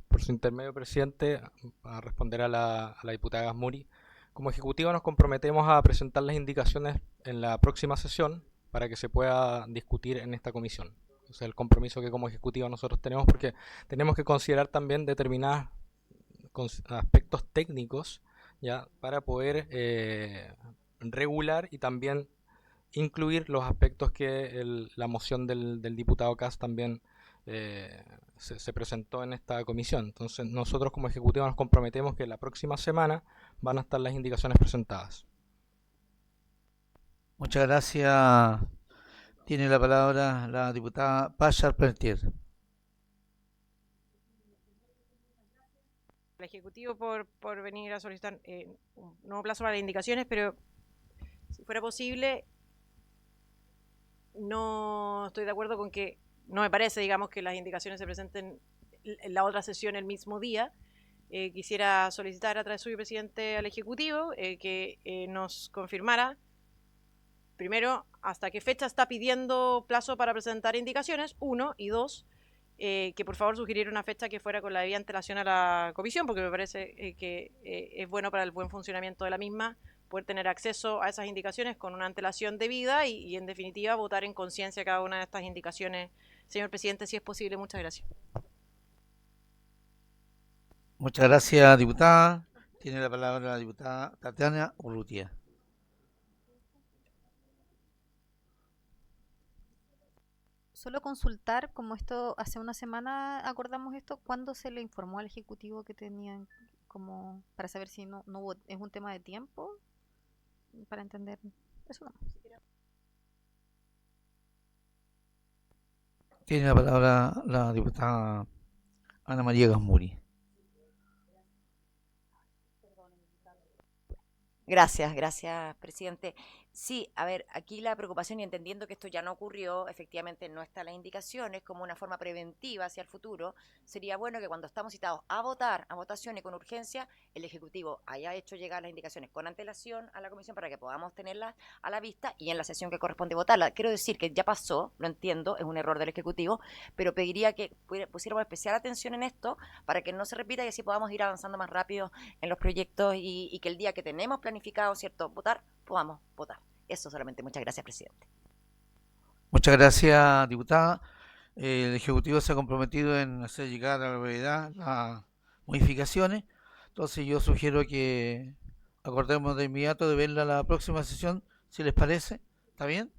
Por su intermedio, presidente, a responder a la diputada Gasmuri. Como Ejecutivo nos comprometemos a presentar las indicaciones en la próxima sesión para que se pueda discutir en esta comisión. O sea, el compromiso que como Ejecutivo nosotros tenemos, porque tenemos que considerar también determinados aspectos técnicos ya para poder regular y también incluir los aspectos que la moción del diputado Kast también se presentó en esta comisión. Entonces nosotros como Ejecutivo nos comprometemos que la próxima semana van a estar las indicaciones presentadas. Muchas gracias. Tiene la palabra la diputada Pachar Pelletier. El Ejecutivo por venir a solicitar un nuevo plazo para las indicaciones, pero si fuera posible, no estoy de acuerdo con que, no me parece, digamos, que las indicaciones se presenten en la otra sesión el mismo día. Quisiera solicitar a través suyo, presidente, al Ejecutivo que nos confirmara, primero, hasta qué fecha está pidiendo plazo para presentar indicaciones, uno, y dos, que por favor sugiriera una fecha que fuera con la debida antelación a la comisión, porque me parece que es bueno para el buen funcionamiento de la misma poder tener acceso a esas indicaciones con una antelación debida y en definitiva votar en conciencia cada una de estas indicaciones. Señor presidente, si es posible, muchas gracias. Muchas gracias, diputada. Tiene la palabra la diputada Tatiana Urrutia. Solo consultar, como esto hace una semana acordamos esto, ¿cuándo se le informó al Ejecutivo que tenían como para saber si no hubo, es un tema de tiempo? Para entender eso nomás. Tiene la palabra la diputada Ana María Gasmuri. Gracias, presidente. Sí, a ver, aquí la preocupación, y entendiendo que esto ya no ocurrió, efectivamente no están las indicaciones, como una forma preventiva hacia el futuro, sería bueno que cuando estamos citados a votar, a votación y con urgencia, el Ejecutivo haya hecho llegar las indicaciones con antelación a la comisión para que podamos tenerlas a la vista y en la sesión que corresponde votarla. Quiero decir que ya pasó, lo entiendo, es un error del Ejecutivo, pero pediría que pusiéramos especial atención en esto para que no se repita y así podamos ir avanzando más rápido en los proyectos y que el día que tenemos planificado, ¿cierto?, votar, podamos votar. Eso solamente. Muchas gracias, presidente. Muchas gracias, diputada. El Ejecutivo se ha comprometido en hacer llegar a la brevedad las modificaciones. Entonces yo sugiero que acordemos de inmediato de verla la próxima sesión, si les parece. ¿Está bien?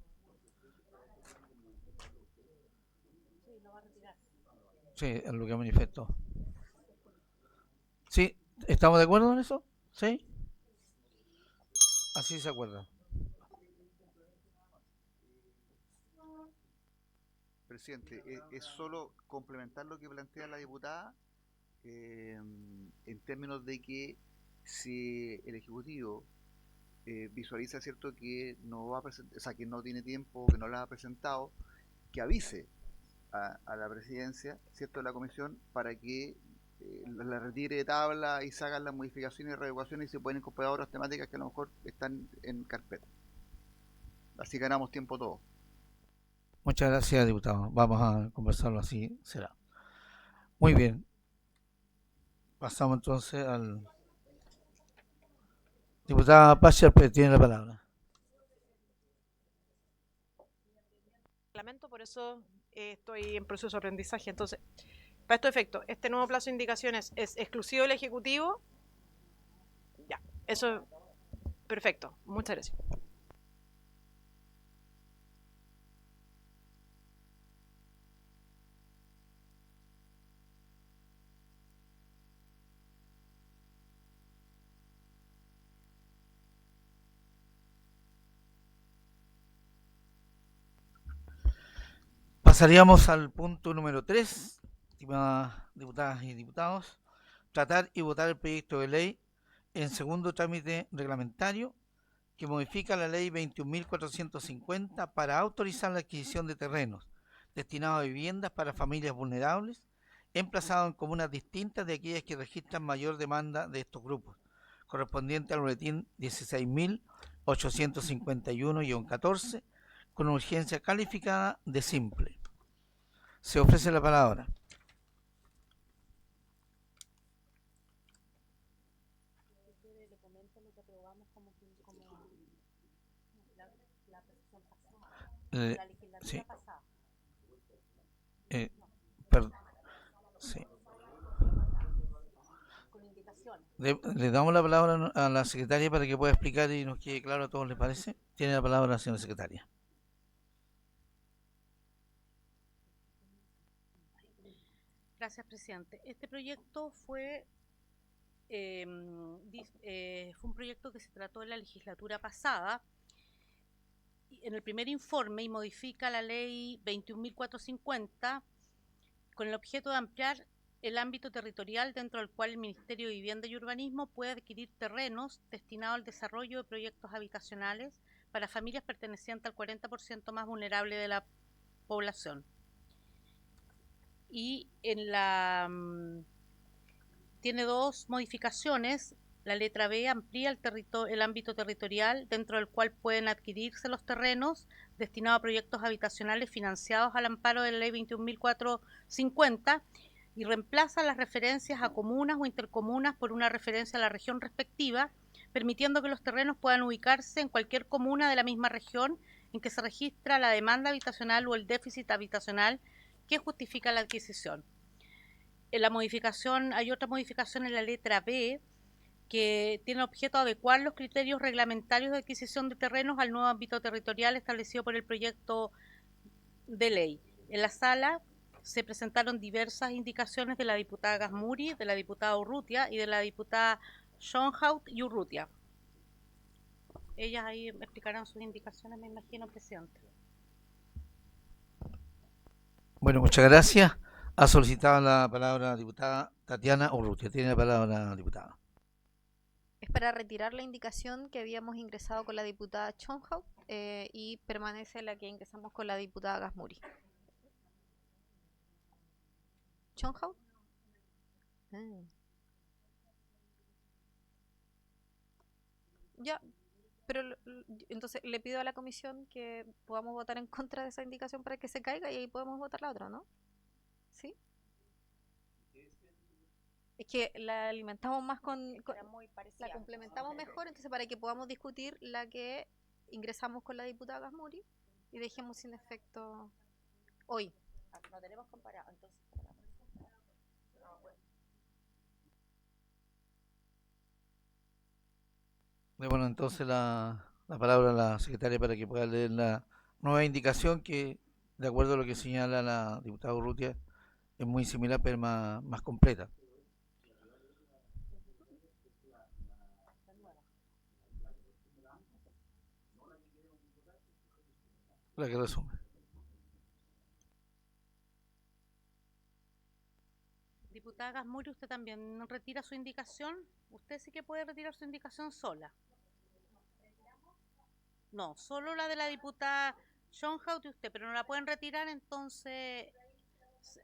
Sí, es lo que manifestó. ¿Sí? ¿Estamos de acuerdo en eso? ¿Sí? Así se acuerda. Presidente, es solo complementar lo que plantea la diputada en términos de que si el Ejecutivo visualiza, cierto, que no va a presentar, o sea, que no tiene tiempo, que no la ha presentado, que avise a la presidencia, cierto, de la comisión para que la retire de tabla y se hagan las modificaciones y readecuaciones y se pueden incorporar otras temáticas que a lo mejor están en carpeta. Así ganamos tiempo todos. Muchas gracias, diputado. Vamos a conversarlo así, será. Muy bien. Pasamos entonces al diputada Pacha, tiene la palabra. Por eso estoy en proceso de aprendizaje. Entonces, para estos efectos, este nuevo plazo de indicaciones es exclusivo del Ejecutivo. Ya, eso, perfecto. Muchas gracias. Pasaríamos al punto número 3, estimadas diputadas y diputados, tratar y votar el proyecto de ley en segundo trámite reglamentario que modifica la ley 21.450 para autorizar la adquisición de terrenos destinados a viviendas para familias vulnerables emplazados en comunas distintas de aquellas que registran mayor demanda de estos grupos, correspondiente al boletín 16.851-14, con urgencia calificada de simple. Se ofrece la palabra. Sí. Sí. Le damos la palabra a la secretaria para que pueda explicar y nos quede claro a todos, ¿les parece? Tiene la palabra la señora secretaria. Gracias, presidente. Este proyecto fue un proyecto que se trató en la legislatura pasada, en el primer informe, y modifica la ley 21.450 con el objeto de ampliar el ámbito territorial dentro del cual el Ministerio de Vivienda y Urbanismo puede adquirir terrenos destinados al desarrollo de proyectos habitacionales para familias pertenecientes al 40% más vulnerable de la población. Y en tiene dos modificaciones. La letra B amplía el ámbito territorial dentro del cual pueden adquirirse los terrenos destinados a proyectos habitacionales financiados al amparo de la ley 21.450 y reemplaza las referencias a comunas o intercomunas por una referencia a la región respectiva, permitiendo que los terrenos puedan ubicarse en cualquier comuna de la misma región en que se registra la demanda habitacional o el déficit habitacional que justifica la adquisición. Hay otra modificación en la letra B que tiene objeto adecuar los criterios reglamentarios de adquisición de terrenos al nuevo ámbito territorial establecido por el proyecto de ley. En la sala se presentaron diversas indicaciones de la diputada Gasmuri, de la diputada Urrutia y de la diputada Schoenhout y Urrutia. Ellas ahí explicarán sus indicaciones, me imagino, presidente. Bueno, muchas gracias. Ha solicitado la palabra la diputada Tatiana Urrutia. Tiene la palabra la diputada. Es para retirar la indicación que habíamos ingresado con la diputada Schoenhout y permanece la que ingresamos con la diputada Gasmuri. ¿Schoenhout? Ya, pero entonces le pido a la comisión que podamos votar en contra de esa indicación para que se caiga y ahí podemos votar la otra, ¿no? ¿Sí? Es que la alimentamos más la complementamos mejor, entonces para que podamos discutir la que ingresamos con la diputada Gasmuri y dejemos sin efecto hoy. No tenemos comparado, entonces. Bueno, entonces la palabra a la secretaria para que pueda leer la nueva indicación que, de acuerdo a lo que señala la diputada Urrutia, es muy similar pero más completa. La que resume. Diputada Gasmuri, ¿usted también retira su indicación? Usted sí que puede retirar su indicación sola. No, solo la de la diputada Schoenhout y usted, pero no la pueden retirar, entonces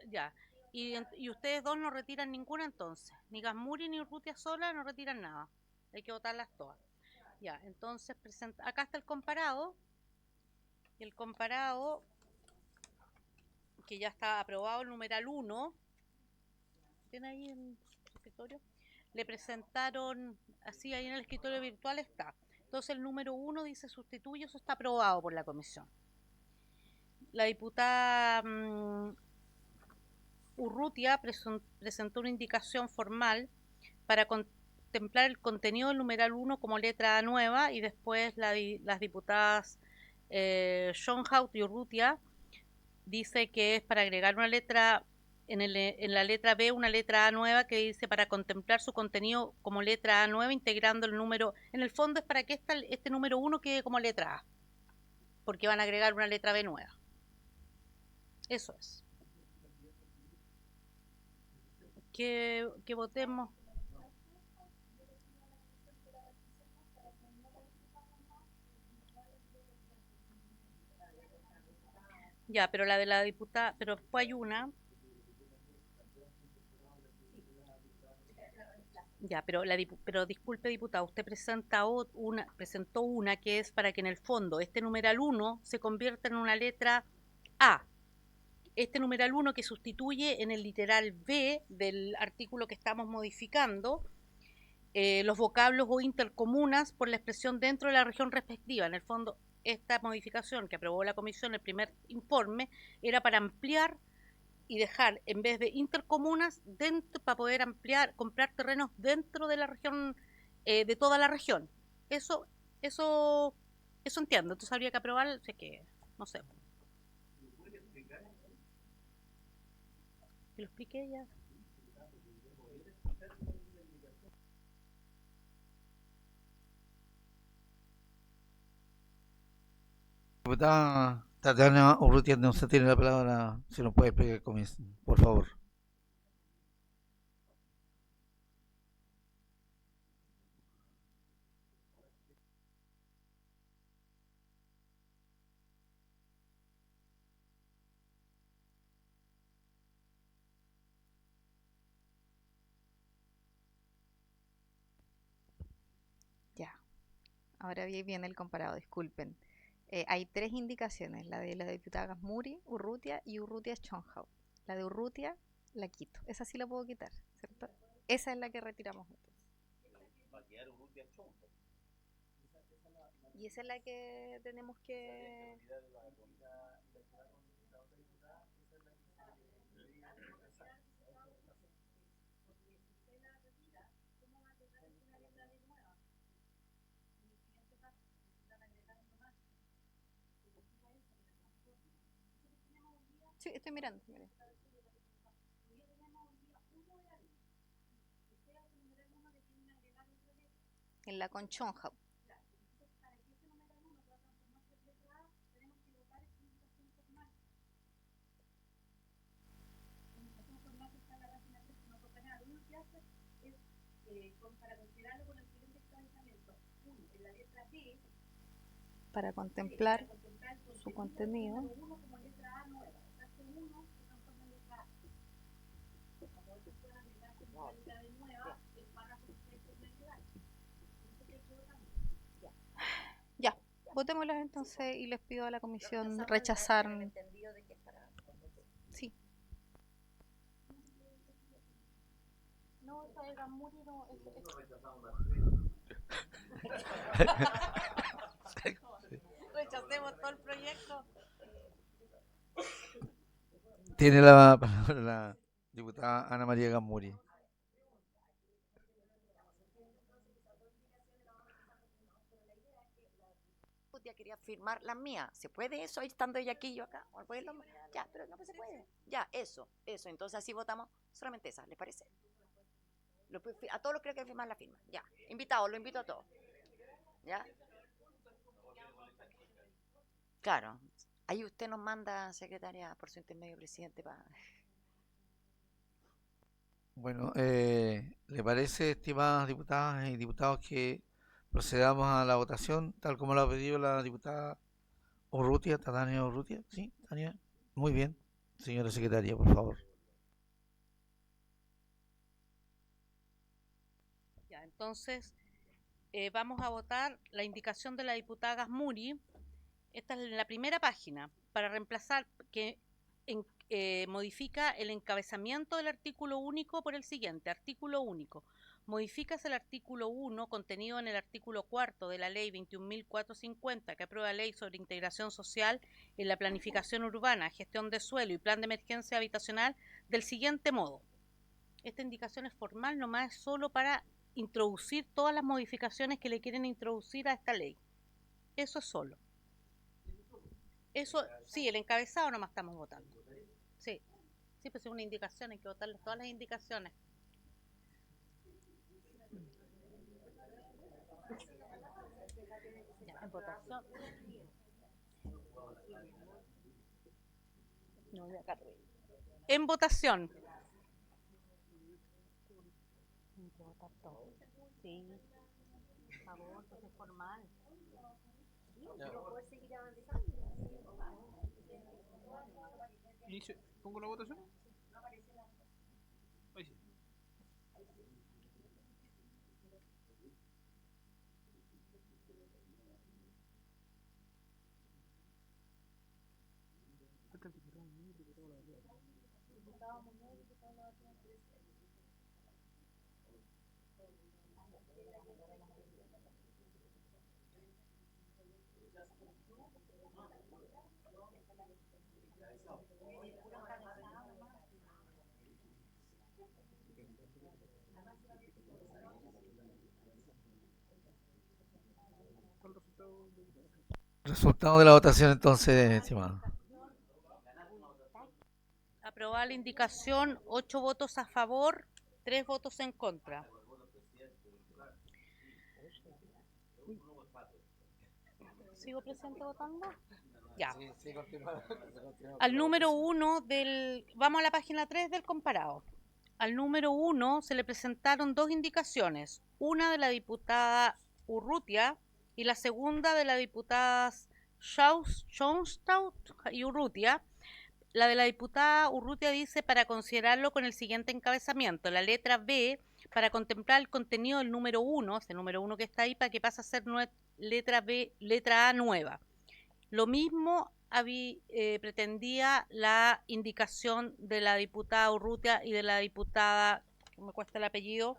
ya. Y ustedes dos no retiran ninguna, entonces. Ni Gasmuri ni Urrutia sola no retiran nada. Hay que votarlas todas. Ya, entonces acá está el comparado. Y el comparado, que ya está aprobado, el numeral 1. ¿Tiene ahí escritorio, le presentaron, así ahí en el escritorio virtual está. Entonces el número 1 dice sustituye, eso está aprobado por la comisión. La diputada Urrutia presentó una indicación formal para contemplar el contenido del numeral 1 como letra A nueva, y después las diputadas Schönhaut y Urrutia dice que es para agregar una letra en la letra B, una letra A nueva que dice para contemplar su contenido como letra A nueva, integrando el número, en el fondo es para que este número 1 quede como letra A, porque van a agregar una letra B nueva. Eso es. Que votemos. Ya, pero la de la diputada, pero después hay una. Ya, pero pero disculpe, diputada, usted presentó una que es para que en el fondo este numeral 1 se convierta en una letra A. Este numeral 1 que sustituye en el literal B del artículo que estamos modificando los vocablos o intercomunas por la expresión dentro de la región respectiva. En el fondo, esta modificación que aprobó la comisión, el primer informe, era para ampliar y dejar, en vez de intercomunas, dentro, para poder comprar terrenos dentro de la región, de toda la región. Eso entiendo. Entonces habría que aprobar, sé que, no sé. ¿Que lo expliqué ya? Diputada Tatiana Urrutia, no se tiene la palabra, si nos puede explicar, por favor. Ya, ahora viene el comparado, disculpen. Hay 3 indicaciones, la de la diputada Gasmuri, Urrutia y Urrutia Schönhaut. La de Urrutia la quito, esa sí la puedo quitar, ¿cierto? Esa es la que retiramos entonces. Y esa es la que tenemos que... Sí, estoy mirando. Mire. En la con Schönhaut. Para contemplar su contenido. Ya, votémoslas entonces y les pido a la comisión rechazar. Sí. No, esta de Gamuri no. Rechacemos todo el proyecto. Tiene la palabra la diputada Ana María Gamuri. Quería firmar la mía. ¿Se puede eso? Ahí estando ella aquí, yo acá. Ya, pero no se puede. Ya, eso. Entonces así votamos solamente esa, ¿les parece? A todos los que hay que firmar la firma. Ya. Invitados, lo invito a todos. ¿Ya? Claro. Ahí usted nos manda, secretaria, por su intermedio, presidente, para... Bueno, ¿le parece, estimadas diputadas y diputados, que procedamos a la votación, tal como lo ha pedido la diputada Urrutia, Tatiana Urrutia? ¿Sí, Tania? Muy bien. Señora secretaria, por favor. Ya, entonces vamos a votar la indicación de la diputada Gasmuri. Esta es la primera página, para reemplazar que modifica el encabezamiento del artículo único por el siguiente. Artículo único. Modifícase el artículo 1 contenido en el artículo 4 de la ley 21.450 que aprueba ley sobre integración social en la planificación urbana, gestión de suelo y plan de emergencia habitacional del siguiente modo. Esta indicación es formal, nomás es solo para introducir todas las modificaciones que le quieren introducir a esta ley. Eso es solo. Eso, sí, el encabezado nomás estamos votando. Sí, sí, pues es una indicación, hay que votar todas las indicaciones. Ya, en votación. No, de acá arriba. En votación. Hay que votar todo. Sí. Por favor, pues es formal. ¿Pongo la votación? Ahí sí. Resultado de la votación entonces, estimado. Aprobada la indicación, 8 votos a favor, 3 votos en contra. ¿Sigo presente votando? Ya. Al número 1 del... Vamos a la página 3 del comparado. Al número 1 se le presentaron 2 indicaciones. Una de la diputada Urrutia y la segunda de la diputada Schoenstatt y Urrutia. La de la diputada Urrutia dice para considerarlo con el siguiente encabezamiento. La letra B para contemplar el contenido del número 1, ese número 1 que está ahí, para que pase a ser letra B, letra A nueva. Lo mismo pretendía la indicación de la diputada Urrutia y de la diputada, que me cuesta el apellido,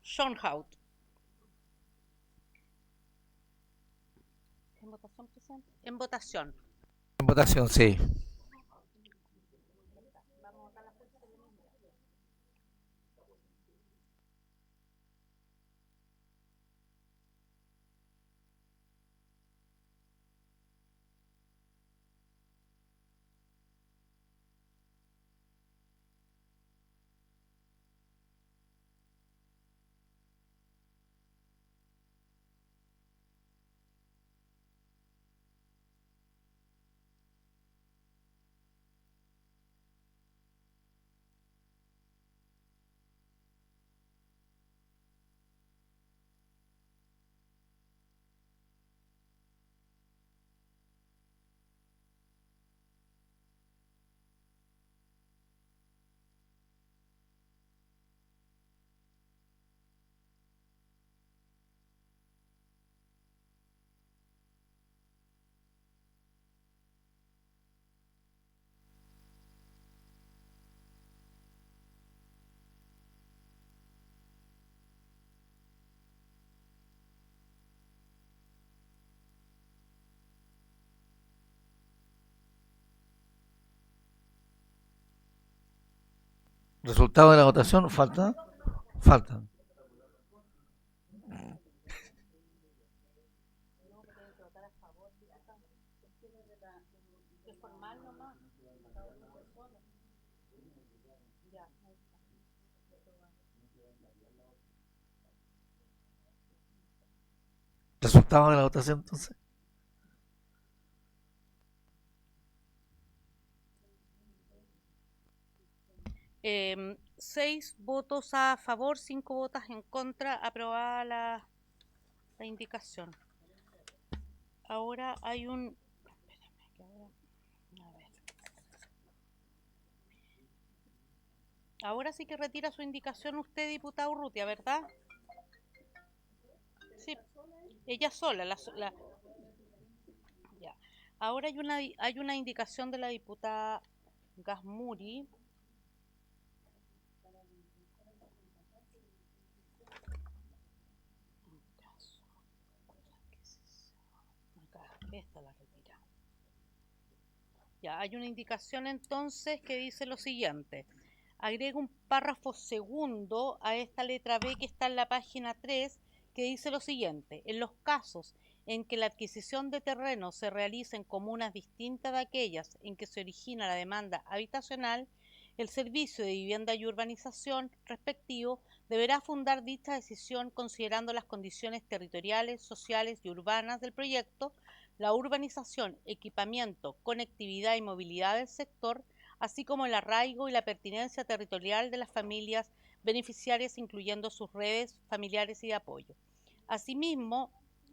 Schoenstatt. ¿En votación, presidente? En votación. En votación, sí. Resultado de la votación, faltan. Resultado de la votación entonces. Eh, 6 votos a favor, 5 votos en contra, aprobada la indicación. Ahora hay un... Ahora sí que retira su indicación usted, diputado Urrutia, ¿verdad? Sí, ella sola. Ya. Ahora hay una indicación de la diputada Gasmuri. Esta la retira. Ya, hay una indicación entonces que dice lo siguiente. Agrega un párrafo segundo a esta letra B que está en la página 3, que dice lo siguiente. En los casos en que la adquisición de terreno se realice en comunas distintas de aquellas en que se origina la demanda habitacional, el Servicio de Vivienda y Urbanización respectivo deberá fundar dicha decisión considerando las condiciones territoriales, sociales y urbanas del proyecto, la urbanización, equipamiento, conectividad y movilidad del sector, así como el arraigo y la pertinencia territorial de las familias beneficiarias, incluyendo sus redes familiares y de apoyo. Asimismo,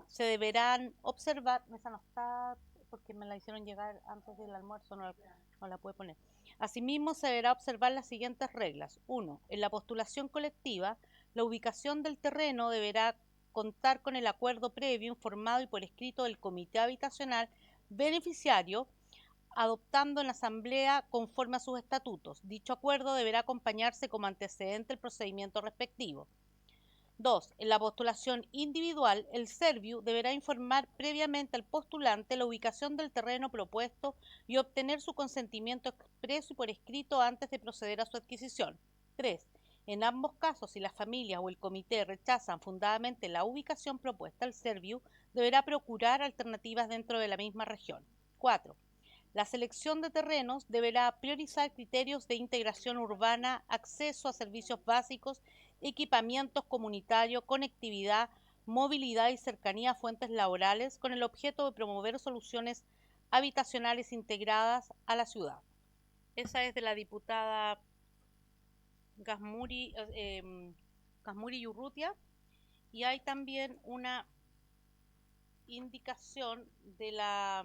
se deberán observar, esa no está porque me la hicieron llegar antes del almuerzo, no la pude poner. Asimismo, se deberá observar las siguientes reglas. 1. En la postulación colectiva, la ubicación del terreno deberá contar con el acuerdo previo, informado y por escrito del comité habitacional beneficiario, adoptando en la asamblea conforme a sus estatutos. Dicho acuerdo deberá acompañarse como antecedente el procedimiento respectivo. 2. En la postulación individual, el Serviu deberá informar previamente al postulante la ubicación del terreno propuesto y obtener su consentimiento expreso y por escrito antes de proceder a su adquisición. 3. En ambos casos, si las familias o el comité rechazan fundadamente la ubicación propuesta, el Serviu deberá procurar alternativas dentro de la misma región. 4. La selección de terrenos deberá priorizar criterios de integración urbana, acceso a servicios básicos, equipamientos comunitarios, conectividad, movilidad y cercanía a fuentes laborales, con el objeto de promover soluciones habitacionales integradas a la ciudad. Esa es de la diputada Gasmuri y Urrutia. Y hay también una indicación de las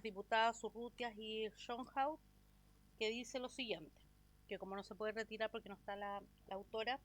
diputadas Urrutia y Schönhaus, que dice lo siguiente, que como no se puede retirar porque no está la autora,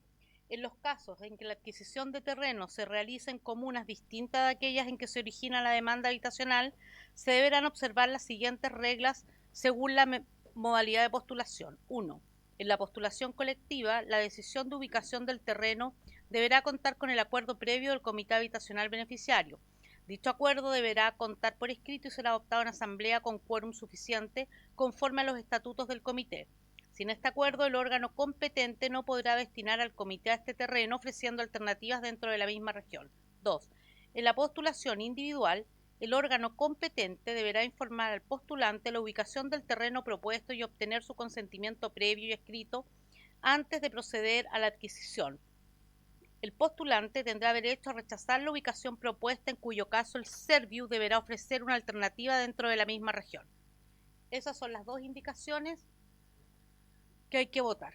en los casos en que la adquisición de terreno se realiza en comunas distintas de aquellas en que se origina la demanda habitacional, se deberán observar las siguientes reglas según la modalidad de postulación. 1. En la postulación colectiva, la decisión de ubicación del terreno deberá contar con el acuerdo previo del comité habitacional beneficiario. Dicho acuerdo deberá contar por escrito y ser adoptado en asamblea con quórum suficiente conforme a los estatutos del comité. Sin este acuerdo, el órgano competente no podrá destinar al comité a este terreno ofreciendo alternativas dentro de la misma región. 2. En la postulación individual, el órgano competente deberá informar al postulante la ubicación del terreno propuesto y obtener su consentimiento previo y escrito antes de proceder a la adquisición. El postulante tendrá derecho a rechazar la ubicación propuesta, en cuyo caso el Serviu deberá ofrecer una alternativa dentro de la misma región. Esas son las dos indicaciones que hay que votar.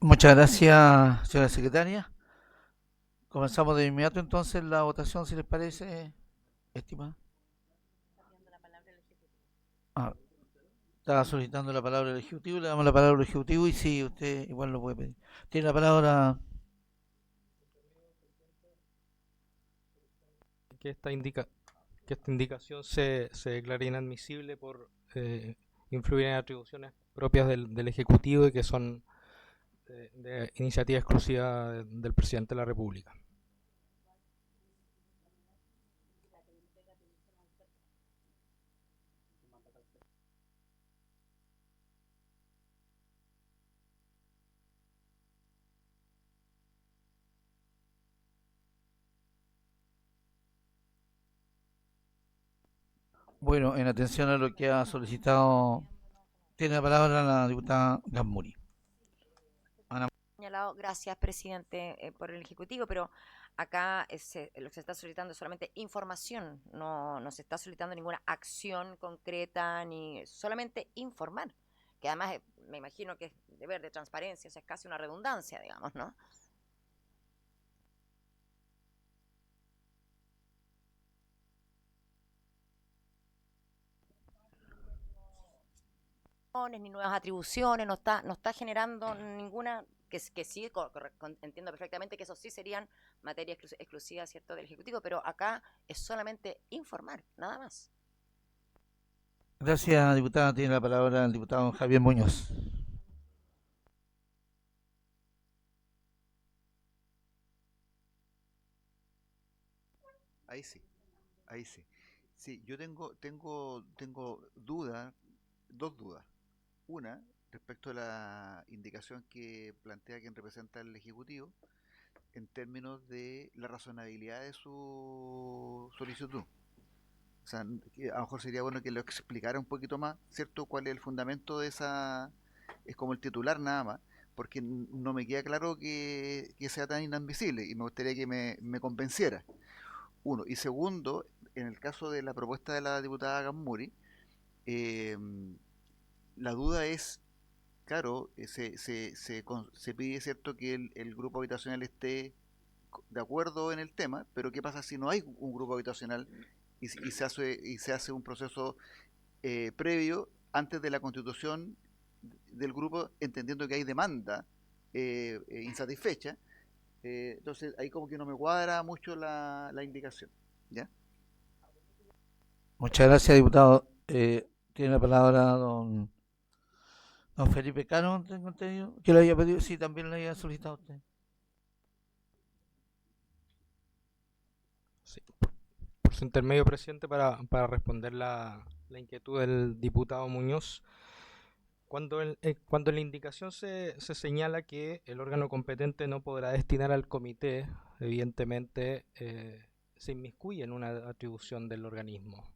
Muchas gracias, señora secretaria. Comenzamos de inmediato entonces la votación, si les parece, estimada. Estaba solicitando la palabra al Ejecutivo, le damos la palabra al Ejecutivo y sí, usted igual lo puede pedir. Tiene la palabra. Que esta indicación se declare inadmisible por influir en atribuciones propias del Ejecutivo y que son de iniciativa exclusiva del Presidente de la República. Bueno, en atención a lo que ha solicitado, tiene la palabra la diputada Gasmuri. Gracias, presidente, por el Ejecutivo, pero acá lo que se está solicitando es solamente información, no se está solicitando ninguna acción concreta, ni solamente informar, que además me imagino que es deber de transparencia, o sea, es casi una redundancia, digamos, ¿no? Ni nuevas atribuciones, no está generando ninguna que sí, entiendo perfectamente que eso sí serían materias exclusivas, ¿cierto?, del Ejecutivo, pero acá es solamente informar, nada más. Gracias, diputada. Tiene la palabra el diputado Javier Muñoz. Ahí sí, ahí sí. Sí, yo tengo dudas, dos dudas. Una, respecto a la indicación que plantea quien representa el Ejecutivo, en términos de la razonabilidad de su solicitud. O sea, que a lo mejor sería bueno que lo explicara un poquito más, ¿cierto? ¿Cuál es el fundamento de esa? Es como el titular nada más, porque no me queda claro que sea tan inadmisible y me gustaría que me convenciera. Uno. Y segundo, en el caso de la propuesta de la diputada Gammuri, eh, la duda es, claro, se pide, ¿cierto?, que el grupo habitacional esté de acuerdo en el tema, pero ¿qué pasa si no hay un grupo habitacional y se hace un proceso previo antes de la constitución del grupo, entendiendo que hay demanda insatisfecha? Entonces ahí como que no me cuadra mucho la indicación, ¿ya? Muchas gracias, diputado. Tiene la palabra don Felipe Cano, tengo entendido. Que lo había pedido, sí, también lo había solicitado usted. Sí. Por su intermedio, presidente, para responder la inquietud del diputado Muñoz. Cuando en la indicación se señala que el órgano competente no podrá destinar al comité, evidentemente se inmiscuye en una atribución del organismo,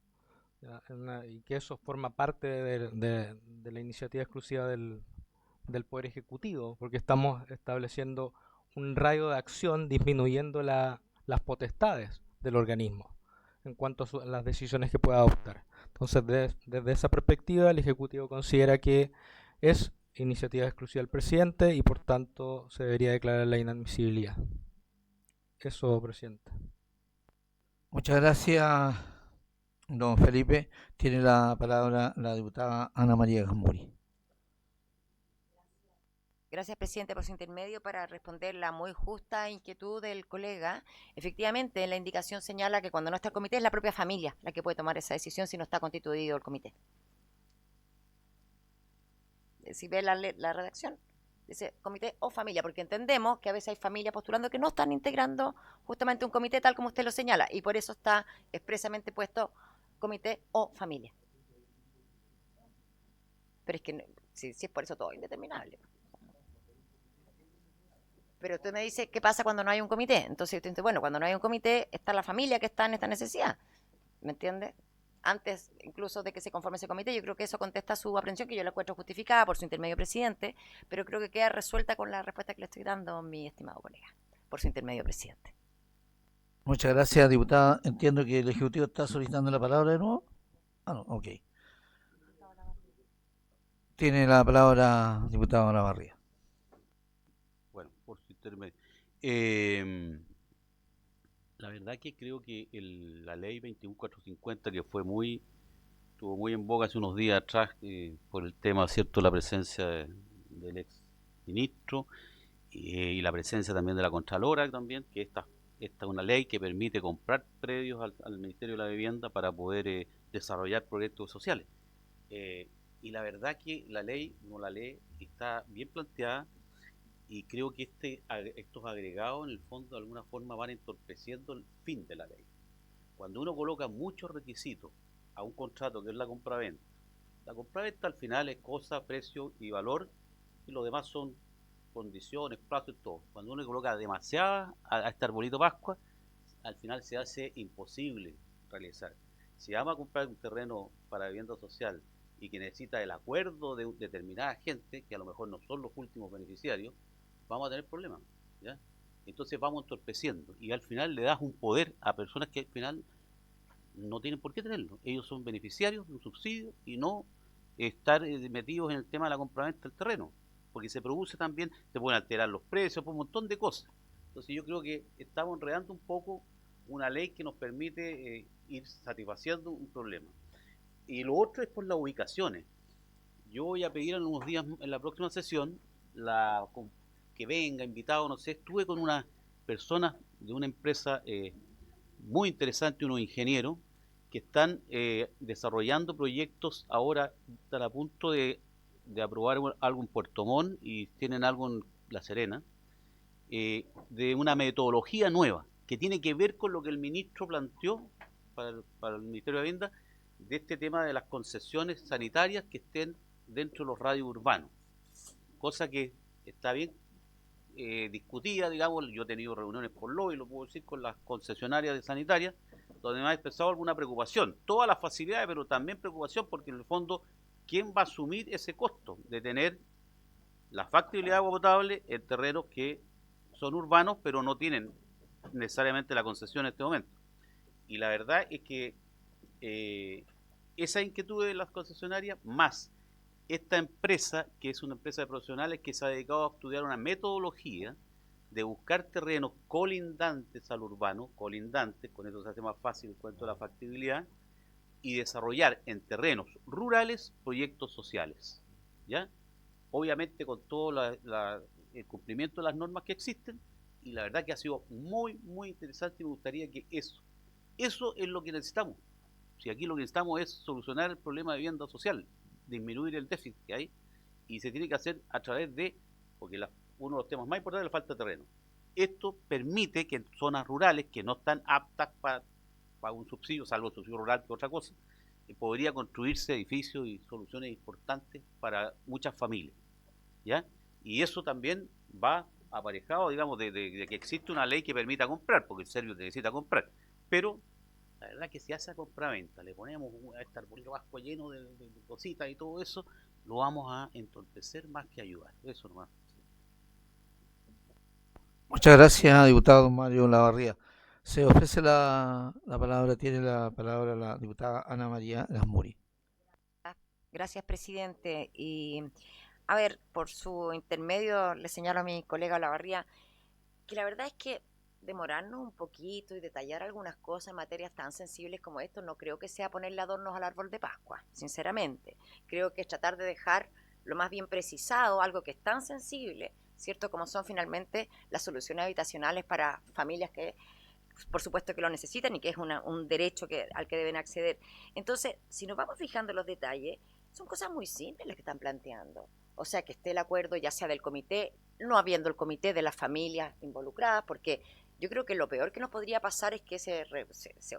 ¿ya? Y que eso forma parte de la iniciativa exclusiva del Poder Ejecutivo, porque estamos estableciendo un radio de acción disminuyendo las potestades del organismo en cuanto a las decisiones que pueda adoptar. Entonces, desde esa perspectiva, el Ejecutivo considera que es iniciativa exclusiva del presidente y por tanto se debería declarar la inadmisibilidad. Eso, presidente. Muchas gracias, don Felipe. Tiene la palabra la diputada Ana María Gammuri. Gracias, presidente, por su intermedio para responder la muy justa inquietud del colega. Efectivamente, la indicación señala que cuando no está el comité es la propia familia la que puede tomar esa decisión si no está constituido el comité. Si ve la redacción, dice comité o familia, porque entendemos que a veces hay familias postulando que no están integrando justamente un comité tal como usted lo señala, y por eso está expresamente puesto comité o familia. Pero es que si es por eso todo indeterminable. Pero usted me dice, ¿qué pasa cuando no hay un comité? Entonces usted dice, bueno, cuando no hay un comité está la familia que está en esta necesidad. ¿Me entiende? Antes incluso de que se conforme ese comité, yo creo que eso contesta su aprehensión, que yo la encuentro justificada por su intermedio, presidente, pero creo que queda resuelta con la respuesta que le estoy dando, mi estimado colega, por su intermedio, presidente. Muchas gracias, diputada. Entiendo que el Ejecutivo está solicitando la palabra de nuevo. Ah, no, ok. Tiene la palabra diputado Olavarría. Bueno, por su intermedio. La verdad que creo que la ley 21450, que estuvo muy en boga hace unos días atrás por el tema, ¿cierto?, la presencia del ex ministro y la presencia también de la Contralora también, que esta es una ley que permite comprar predios al Ministerio de la Vivienda para poder desarrollar proyectos sociales. Y la verdad que la ley, no la lee, está bien planteada. Y creo que estos agregados en el fondo de alguna forma van entorpeciendo el fin de la ley. Cuando uno coloca muchos requisitos a un contrato que es la compraventa al final es cosa, precio y valor, y lo demás son condiciones, plazos y todo. Cuando uno coloca demasiadas a este arbolito Pascua, al final se hace imposible realizar. Si vamos a comprar un terreno para vivienda social y que necesita el acuerdo de determinada gente, que a lo mejor no son los últimos beneficiarios, vamos a tener problemas, ¿ya? Entonces vamos entorpeciendo y al final le das un poder a personas que al final no tienen por qué tenerlo. Ellos son beneficiarios de un subsidio y no estar metidos en el tema de la compraventa del terreno, porque se produce también, se pueden alterar los precios, por un montón de cosas. Entonces yo creo que estamos enredando un poco una ley que nos permite ir satisfaciendo un problema. Y lo otro es por las ubicaciones. Yo voy a pedir en unos días, en la próxima sesión, que venga, invitado, no sé, estuve con unas personas de una empresa muy interesante, unos ingenieros, que están desarrollando proyectos ahora, están a punto de aprobar algo en Puerto Montt y tienen algo en La Serena, de una metodología nueva, que tiene que ver con lo que el ministro planteó para el Ministerio de Vivienda, de este tema de las concesiones sanitarias que estén dentro de los radios urbanos, cosa que está bien discutida, digamos. Yo he tenido reuniones con LOI, lo puedo decir, con las concesionarias de sanitarias, donde me ha expresado alguna preocupación, todas las facilidades, pero también preocupación porque en el fondo, ¿quién va a asumir ese costo de tener la factibilidad de agua potable en terrenos que son urbanos, pero no tienen necesariamente la concesión en este momento? Y la verdad es que esa inquietud de las concesionarias, más esta empresa, que es una empresa de profesionales que se ha dedicado a estudiar una metodología de buscar terrenos colindantes al urbano, colindantes, con eso se hace más fácil el cuento de la factibilidad, y desarrollar en terrenos rurales proyectos sociales, ¿ya? Obviamente con todo el cumplimiento de las normas que existen, y la verdad que ha sido muy, muy interesante y me gustaría que eso es lo que necesitamos. Si aquí lo que necesitamos es solucionar el problema de vivienda social, disminuir el déficit que hay, y se tiene que hacer a través de, porque uno de los temas más importantes es la falta de terreno. Esto permite que en zonas rurales que no están aptas para un subsidio, salvo el subsidio rural que otra cosa, podría construirse edificios y soluciones importantes para muchas familias, ¿ya? Y eso también va aparejado, digamos, de que existe una ley que permita comprar, porque el serbio necesita comprar, pero la verdad que si hace la compraventa, le ponemos a este arbolito vasco lleno de cositas y todo eso, lo vamos a entorpecer más que ayudar. Eso nomás. Muchas gracias, diputado Mario Lavarría. Se ofrece la palabra, tiene la palabra la diputada Ana María Lasmuri. Gracias, presidente. Y, a ver, por su intermedio le señalo a mi colega Lavarría que la verdad es que demorarnos un poquito y detallar algunas cosas en materias tan sensibles como esto no creo que sea ponerle adornos al árbol de Pascua, sinceramente. Creo que es tratar de dejar lo más bien precisado algo que es tan sensible, ¿cierto? Como son finalmente las soluciones habitacionales para familias que por supuesto que lo necesitan y que es un derecho al que deben acceder. Entonces, si nos vamos fijando en los detalles, son cosas muy simples las que están planteando. O sea, que esté el acuerdo ya sea del comité, no habiendo el comité, de las familias involucradas, porque yo creo que lo peor que nos podría pasar es que se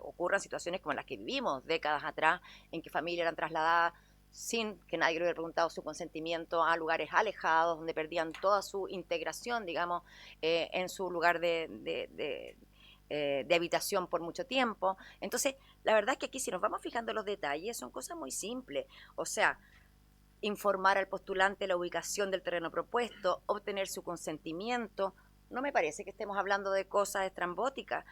ocurran situaciones como las que vivimos décadas atrás, en que familias eran trasladadas sin que nadie le hubiera preguntado su consentimiento a lugares alejados, donde perdían toda su integración, digamos, en su lugar de habitación por mucho tiempo. Entonces, la verdad es que aquí si nos vamos fijando en los detalles, son cosas muy simples. O sea, informar al postulante la ubicación del terreno propuesto, obtener su consentimiento. No me parece que estemos hablando de cosas estrambóticas.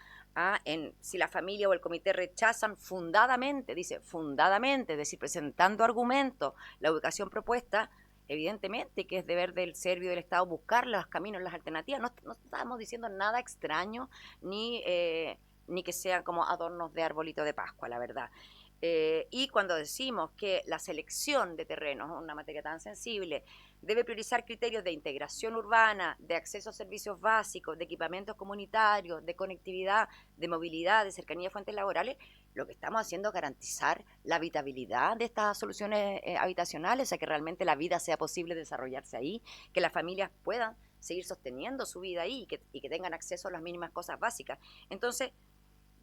Si la familia o el comité rechazan fundadamente, dice fundadamente, es decir, presentando argumentos, la ubicación propuesta, evidentemente que es deber del serbio del Estado buscar los caminos, las alternativas. No estamos diciendo nada extraño, ni que sean como adornos de arbolito de Pascua, la verdad. Y cuando decimos que la selección de terrenos es una materia tan sensible, debe priorizar criterios de integración urbana, de acceso a servicios básicos, de equipamientos comunitarios, de conectividad, de movilidad, de cercanía a fuentes laborales, lo que estamos haciendo es garantizar la habitabilidad de estas soluciones habitacionales, o sea, que realmente la vida sea posible desarrollarse ahí, que las familias puedan seguir sosteniendo su vida ahí y que tengan acceso a las mínimas cosas básicas. Entonces,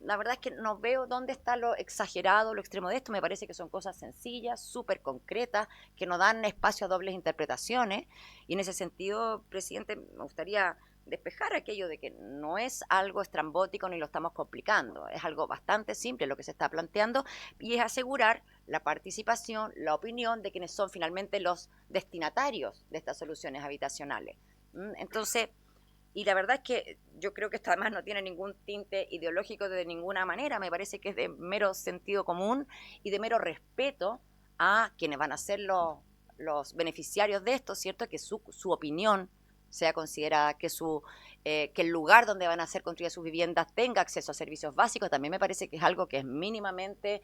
la verdad es que no veo dónde está lo exagerado, lo extremo de esto. Me parece que son cosas sencillas, súper concretas, que no dan espacio a dobles interpretaciones. Y en ese sentido, presidente, me gustaría despejar aquello de que no es algo estrambótico ni lo estamos complicando. Es algo bastante simple lo que se está planteando y es asegurar la participación, la opinión de quienes son finalmente los destinatarios de estas soluciones habitacionales. Entonces, y la verdad es que yo creo que esto además no tiene ningún tinte ideológico de ninguna manera, me parece que es de mero sentido común y de mero respeto a quienes van a ser los beneficiarios de esto, ¿cierto? Que su opinión sea considerada, que el lugar donde van a ser construidas sus viviendas tenga acceso a servicios básicos. También me parece que es algo que es mínimamente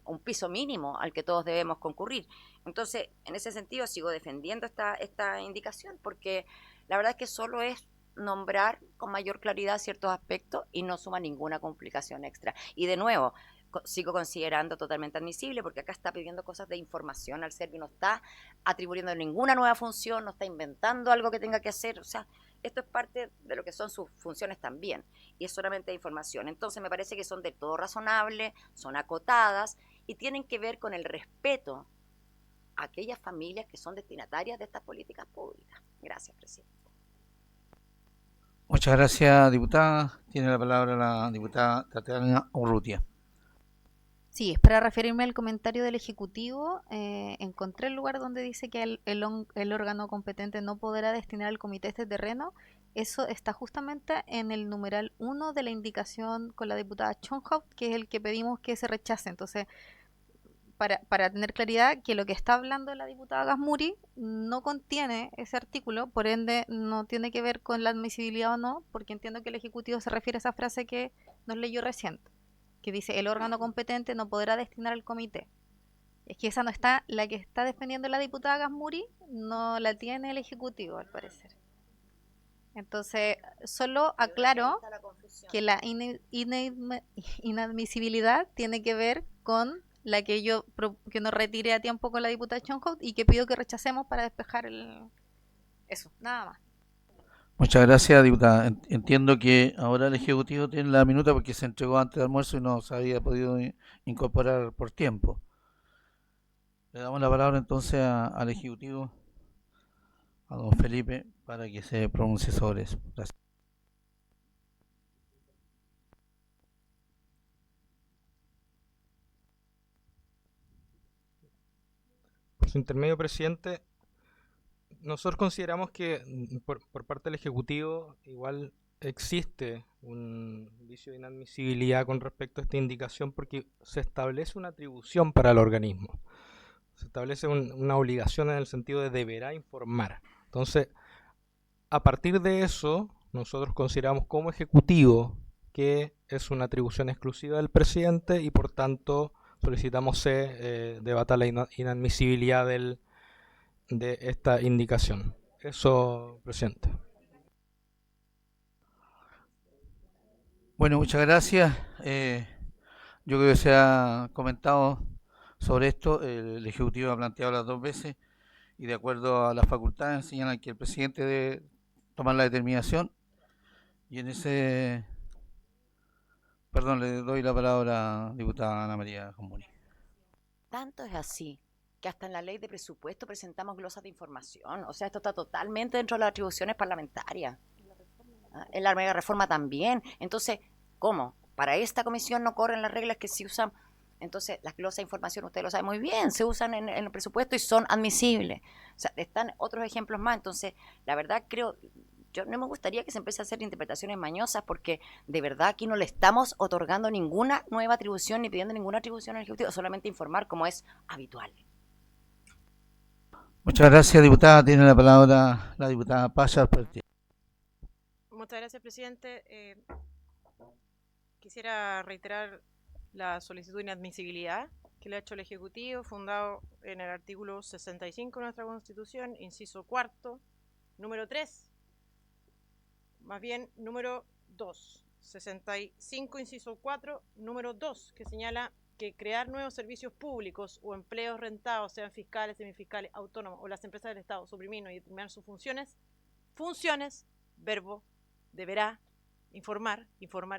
un piso mínimo al que todos debemos concurrir. Entonces, en ese sentido sigo defendiendo esta indicación porque la verdad es que solo es nombrar con mayor claridad ciertos aspectos y no suma ninguna complicación extra. Y de nuevo, sigo considerando totalmente admisible porque acá está pidiendo cosas de información al Servio, no está atribuyendo ninguna nueva función, no está inventando algo que tenga que hacer, o sea, esto es parte de lo que son sus funciones también y es solamente de información. Entonces me parece que son de todo razonables, son acotadas y tienen que ver con el respeto a aquellas familias que son destinatarias de estas políticas públicas. Gracias, presidente. Muchas gracias, diputada. Tiene la palabra la diputada Tatiana Urrutia. Sí, es para referirme al comentario del Ejecutivo. Encontré el lugar donde dice que el órgano competente no podrá destinar al comité este terreno. Eso está justamente en el numeral 1 de la indicación con la diputada Schönhaus, que es el que pedimos que se rechace. Entonces, para tener claridad que lo que está hablando la diputada Gasmuri no contiene ese artículo, por ende no tiene que ver con la admisibilidad o no, porque entiendo que el Ejecutivo se refiere a esa frase que nos leyó recién, que dice el órgano competente no podrá destinar al comité. Es que esa no está, la que está defendiendo la diputada Gasmuri no la tiene el Ejecutivo al parecer. Entonces, solo aclaro que la inadmisibilidad tiene que ver con la que yo que nos retire a tiempo con la diputada Schönhaus y que pido que rechacemos para despejar eso, nada más. Muchas gracias, diputada. Entiendo que ahora el Ejecutivo tiene la minuta porque se entregó antes del almuerzo y no se había podido incorporar por tiempo. Le damos la palabra entonces al Ejecutivo, a don Felipe, para que se pronuncie sobre eso. Gracias. Por su intermedio, presidente, nosotros consideramos que por parte del Ejecutivo igual existe un vicio de inadmisibilidad con respecto a esta indicación porque se establece una atribución para el organismo. Se establece una obligación en el sentido de deberá informar. Entonces, a partir de eso, nosotros consideramos como Ejecutivo que es una atribución exclusiva del presidente y por tanto solicitamos se debata la inadmisibilidad de esta indicación. Eso, presidente. Bueno, muchas gracias. Yo creo que se ha comentado sobre esto. El Ejecutivo ha planteado las dos veces y de acuerdo a las facultades señalan que el presidente debe tomar la determinación y en ese... Perdón, le doy la palabra a la diputada Ana María Gasmuri. Tanto es así que hasta en la ley de presupuesto presentamos glosas de información. O sea, esto está totalmente dentro de las atribuciones parlamentarias. En la mega reforma también. Entonces, ¿cómo? Para esta comisión no corren las reglas que se usan. Entonces, las glosas de información, usted lo sabe muy bien, se usan en el presupuesto y son admisibles. O sea, están otros ejemplos más. Entonces, la verdad creo... Yo no me gustaría que se empiece a hacer interpretaciones mañosas porque de verdad aquí no le estamos otorgando ninguna nueva atribución ni pidiendo ninguna atribución al Ejecutivo, solamente informar como es habitual. Muchas gracias, diputada. Tiene la palabra la diputada Paya. Muchas gracias, presidente. Quisiera reiterar la solicitud de inadmisibilidad que le ha hecho el Ejecutivo, fundado en el artículo 65 de nuestra Constitución, inciso cuarto, número 3. Más bien, número 2, 65, inciso 4, número 2, que señala que crear nuevos servicios públicos o empleos rentados, sean fiscales, semifiscales, autónomos o las empresas del Estado, suprimir y determinar sus funciones, verbo, deberá, informar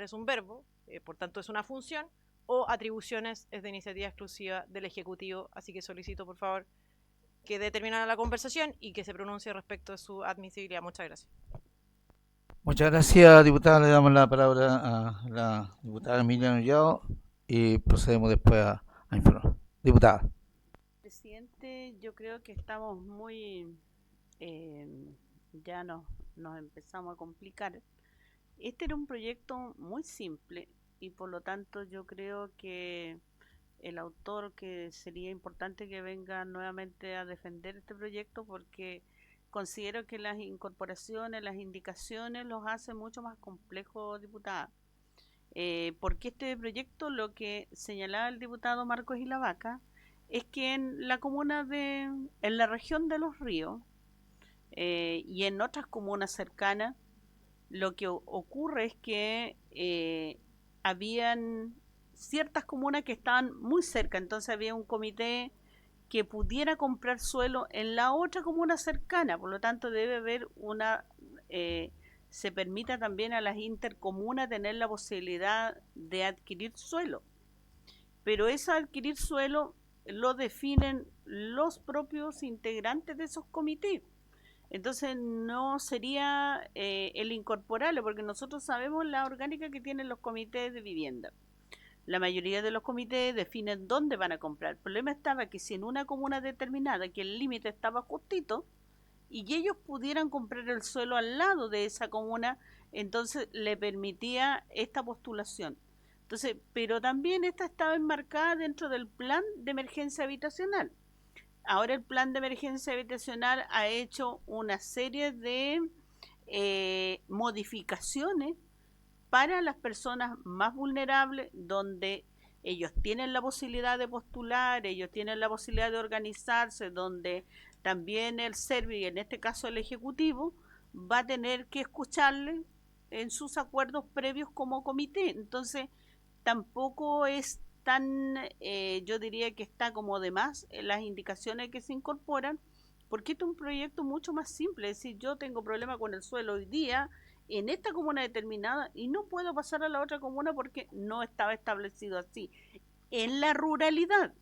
es un verbo, por tanto es una función, o atribuciones es de iniciativa exclusiva del Ejecutivo, así que solicito por favor que dé terminada la conversación y que se pronuncie respecto a su admisibilidad. Muchas gracias. Muchas gracias, diputada. Le damos la palabra a la diputada Emilia Nullado y procedemos después a informar. Diputada. Presidente, yo creo que estamos muy... ya nos empezamos a complicar. Este era un proyecto muy simple y por lo tanto yo creo que el autor, que sería importante que venga nuevamente a defender este proyecto porque... Considero que las incorporaciones, las indicaciones los hace mucho más complejos, diputada. Porque este proyecto, lo que señalaba el diputado Marcos Ilavaca, es que en la comuna en la región de Los Ríos, y en otras comunas cercanas lo que ocurre es que habían ciertas comunas que estaban muy cerca, entonces había un comité que pudiera comprar suelo en la otra comuna cercana, por lo tanto debe haber se permita también a las intercomunas tener la posibilidad de adquirir suelo, pero eso adquirir suelo lo definen los propios integrantes de esos comités. Entonces no sería el incorporarlo, porque nosotros sabemos la orgánica que tienen los comités de vivienda. La mayoría de los comités definen dónde van a comprar. El problema estaba que si en una comuna determinada, que el límite estaba justito, y ellos pudieran comprar el suelo al lado de esa comuna, entonces le permitía esta postulación. Entonces, pero también esta estaba enmarcada dentro del plan de emergencia habitacional. Ahora el plan de emergencia habitacional ha hecho una serie de modificaciones para las personas más vulnerables, donde ellos tienen la posibilidad de postular, ellos tienen la posibilidad de organizarse, donde también el Servi, en este caso el Ejecutivo, va a tener que escucharle en sus acuerdos previos como comité. Entonces, tampoco es tan, yo diría que está como de más las indicaciones que se incorporan, porque este es un proyecto mucho más simple. Es decir, yo tengo problema con el suelo hoy día en esta comuna determinada y no puedo pasar a la otra comuna porque no estaba establecido así en la ruralidad,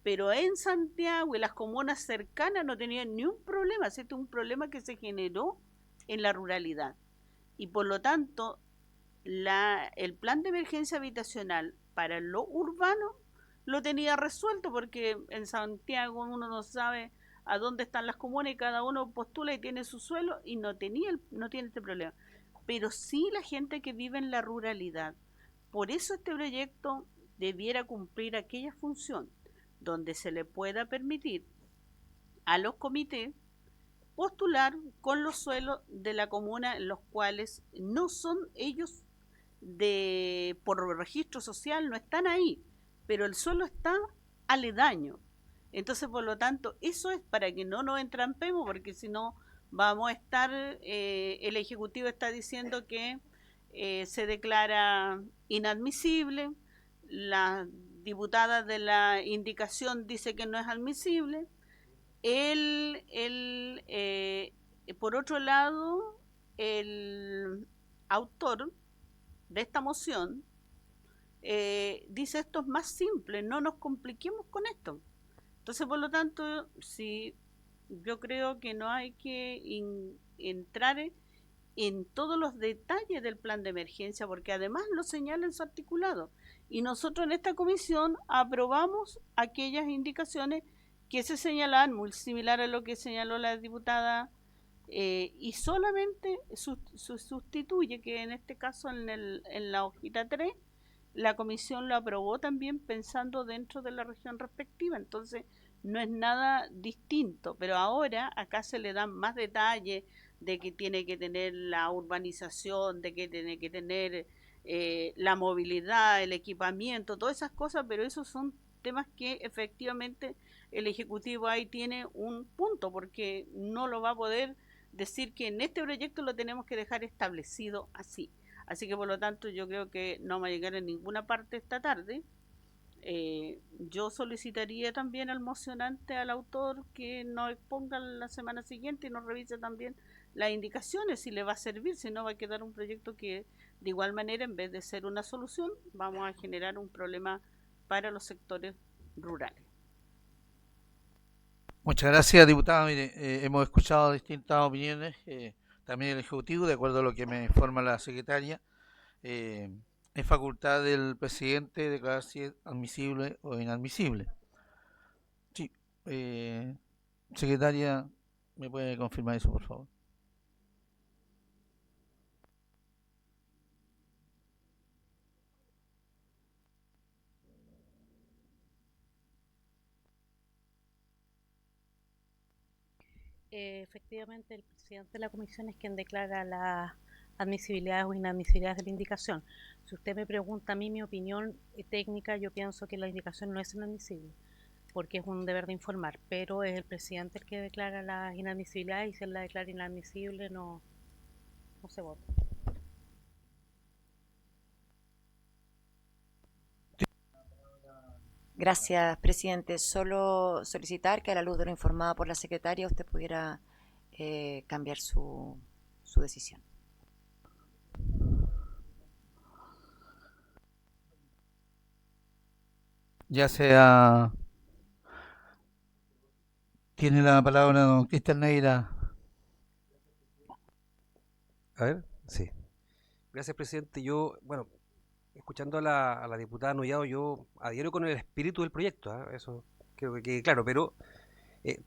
pero en Santiago y las comunas cercanas no tenían ni un problema. Este es un problema que se generó en la ruralidad y por lo tanto el plan de emergencia habitacional para lo urbano lo tenía resuelto, porque en Santiago uno no sabe a dónde están las comunas y cada uno postula y tiene su suelo y no tiene este problema. Pero sí la gente que vive en la ruralidad. Por eso este proyecto debiera cumplir aquella función donde se le pueda permitir a los comités postular con los suelos de la comuna en los cuales no son ellos por registro social, no están ahí, pero el suelo está aledaño. Entonces, por lo tanto, eso es para que no nos entrampemos, porque si no vamos a estar, el Ejecutivo está diciendo que se declara inadmisible, la diputada de la indicación dice que no es admisible, por otro lado, el autor de esta moción dice esto es más simple, no nos compliquemos con esto. Entonces, por lo tanto, sí, yo creo que no hay que entrar en todos los detalles del plan de emergencia, porque además lo señala en su articulado. Y nosotros en esta comisión aprobamos aquellas indicaciones que se señalan, muy similar a lo que señaló la diputada, y solamente sustituye que en este caso en la hojita 3, la comisión lo aprobó también pensando dentro de la región respectiva, entonces no es nada distinto, pero ahora acá se le dan más detalles de que tiene que tener la urbanización, de que tiene que tener la movilidad, el equipamiento, todas esas cosas, pero esos son temas que efectivamente el Ejecutivo ahí tiene un punto, porque no lo va a poder decir que en este proyecto lo tenemos que dejar establecido así. Así que por lo tanto yo creo que no va a llegar en ninguna parte esta tarde. Yo solicitaría también al mocionante, al autor, que nos exponga la semana siguiente y nos revise también las indicaciones, si le va a servir, si no va a quedar un proyecto que de igual manera, en vez de ser una solución, vamos a generar un problema para los sectores rurales. Muchas gracias, diputada. Mire, hemos escuchado distintas opiniones, también el Ejecutivo, de acuerdo a lo que me informa la secretaria. Es facultad del presidente declarar si es admisible o inadmisible. Sí, secretaria, ¿me puede confirmar eso, por favor? Efectivamente, el presidente de la comisión es quien declara las admisibilidades o inadmisibilidades de la indicación. Si usted me pregunta a mí mi opinión técnica, yo pienso que la indicación no es inadmisible. porque es un deber de informar, pero es el presidente el que declara la inadmisibilidad y si él la declara inadmisible no se vota. Gracias, presidente. Solo solicitar que a la luz de lo informado por la secretaria usted pudiera cambiar su decisión. Ya sea... Tiene la palabra don Cristian Neira. A ver, sí. Gracias, presidente. Yo, bueno, escuchando a la diputada Nullado, yo adhiero con el espíritu del proyecto, ¿ah? Eso creo que quede claro, pero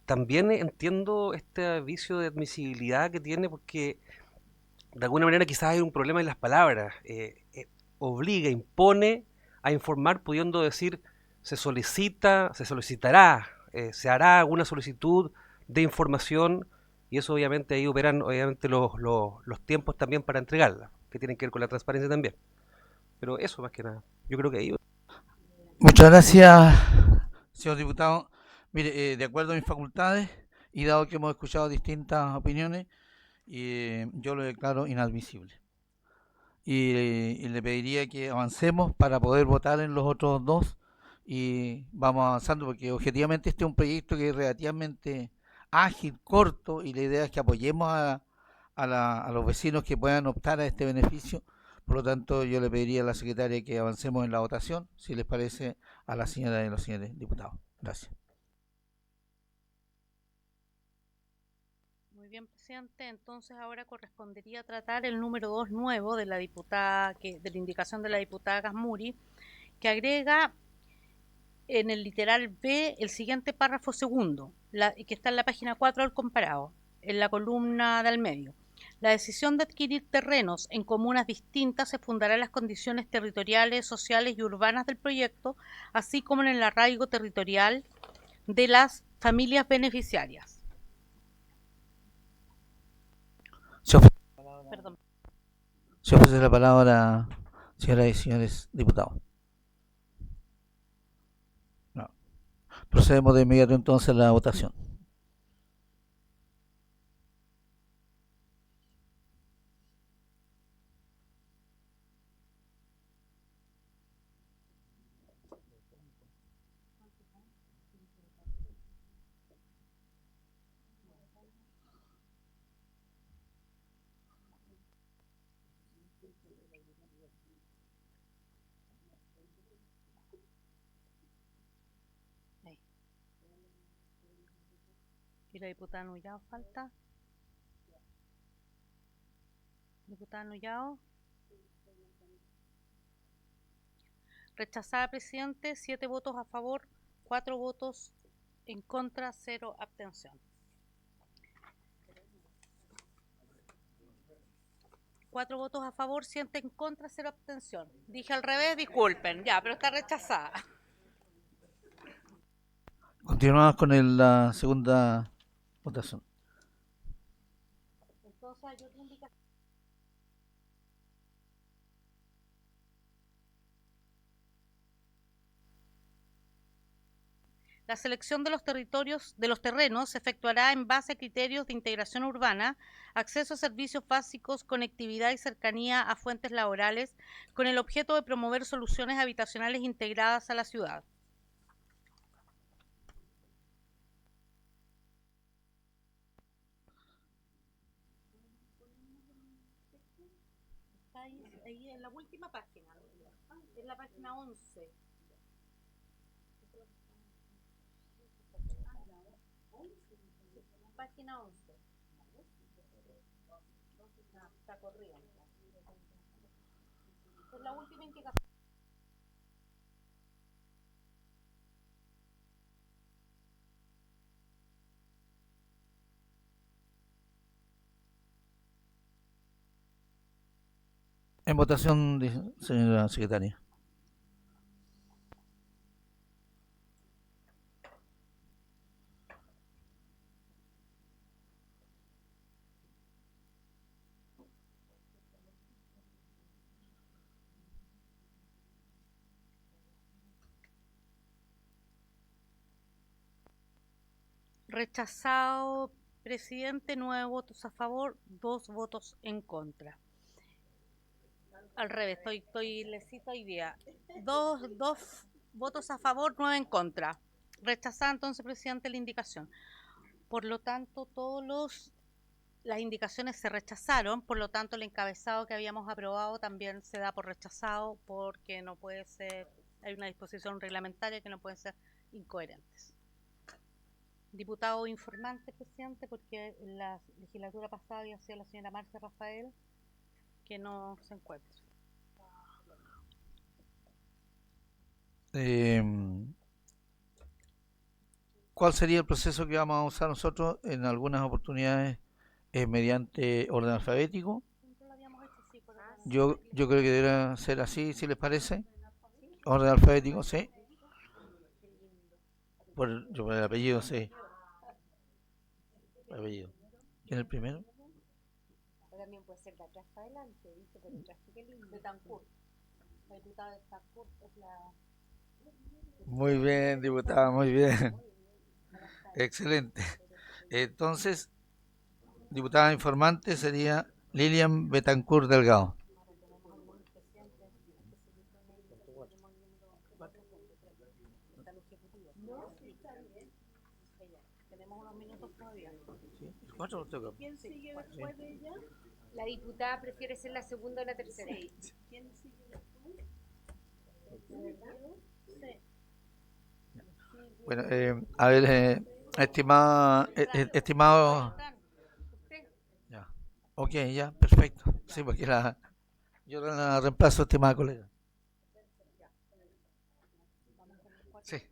también entiendo este vicio de admisibilidad que tiene porque de alguna manera quizás hay un problema en las palabras. Obliga, impone a informar pudiendo decir se solicita, se solicitará, se hará alguna solicitud de información y eso obviamente ahí operan obviamente los tiempos también para entregarla, que tienen que ver con la transparencia también. Pero eso más que nada, yo creo que ahí... Muchas gracias, señor diputado. Mire, de acuerdo a mis facultades y dado que hemos escuchado distintas opiniones, yo lo declaro inadmisible. Y le pediría que avancemos para poder votar en los otros dos y vamos avanzando porque objetivamente este es un proyecto que es relativamente ágil, corto y la idea es que apoyemos a los vecinos que puedan optar a este beneficio. Por lo tanto, yo le pediría a la secretaria que avancemos en la votación, si les parece a la señora y los señores diputados. Gracias. Muy bien, presidente. Entonces ahora correspondería tratar el número 2 nuevo de la diputada, de la indicación de la diputada Gasmuri, que agrega en el literal B el siguiente párrafo segundo, que está en la página 4 del comparado, en la columna del medio. La decisión de adquirir terrenos en comunas distintas se fundará en las condiciones territoriales, sociales y urbanas del proyecto, así como en el arraigo territorial de las familias beneficiarias. Perdón. Se ofrece la palabra, señoras y señores diputados. No. Procedemos de inmediato entonces a la votación. ¿Y la diputada Nullado falta? ¿Diputada Nullado? Rechazada, presidente, 7 votos a favor, 4 votos en contra, 0 abstención. 4 votos a favor, 7 en contra, 0 abstención. Dije al revés, disculpen, ya, pero está rechazada. Continuamos con la segunda votación. Entonces hay otra indicación. La selección de los terrenos se efectuará en base a criterios de integración urbana, acceso a servicios básicos, conectividad y cercanía a fuentes laborales, con el objeto de promover soluciones habitacionales integradas a la ciudad. Está ahí en la última página, en la página 11. Página 11. Está corriendo. Es la última indicación. En votación, señora secretaria. Rechazado, presidente, 9 votos a favor, 2 votos en contra. Al revés, le cito hoy día. Dos votos a favor, 9 en contra. Rechazada entonces, presidente, la indicación. Por lo tanto, las indicaciones se rechazaron, por lo tanto el encabezado que habíamos aprobado también se da por rechazado porque no puede ser, hay una disposición reglamentaria que no pueden ser incoherentes. Diputado informante, presidente, porque en la legislatura pasada había sido la señora Marcia Rafael, que no se encuentra. ¿Cuál sería el proceso que vamos a usar nosotros en algunas oportunidades mediante orden alfabético? Yo creo que debería ser así, si les parece. Orden alfabético, sí. Por el apellido, sí. El apellido. ¿Quién es el primero? También puede ser de atrás para adelante, ¿viste? Por detrás, qué lindo. Betancur. La diputada Betancur es la... Muy bien, diputada, muy bien. Excelente. Entonces, diputada informante sería Lilian Betancur Delgado. ¿Quién sigue después de ella? La diputada prefiere ser la segunda o la tercera. ¿Quién sigue después? Sí. Bueno, a ver, estimado... Ya. Ok, ya, perfecto. Sí, porque yo la reemplazo, estimada colega. Sí.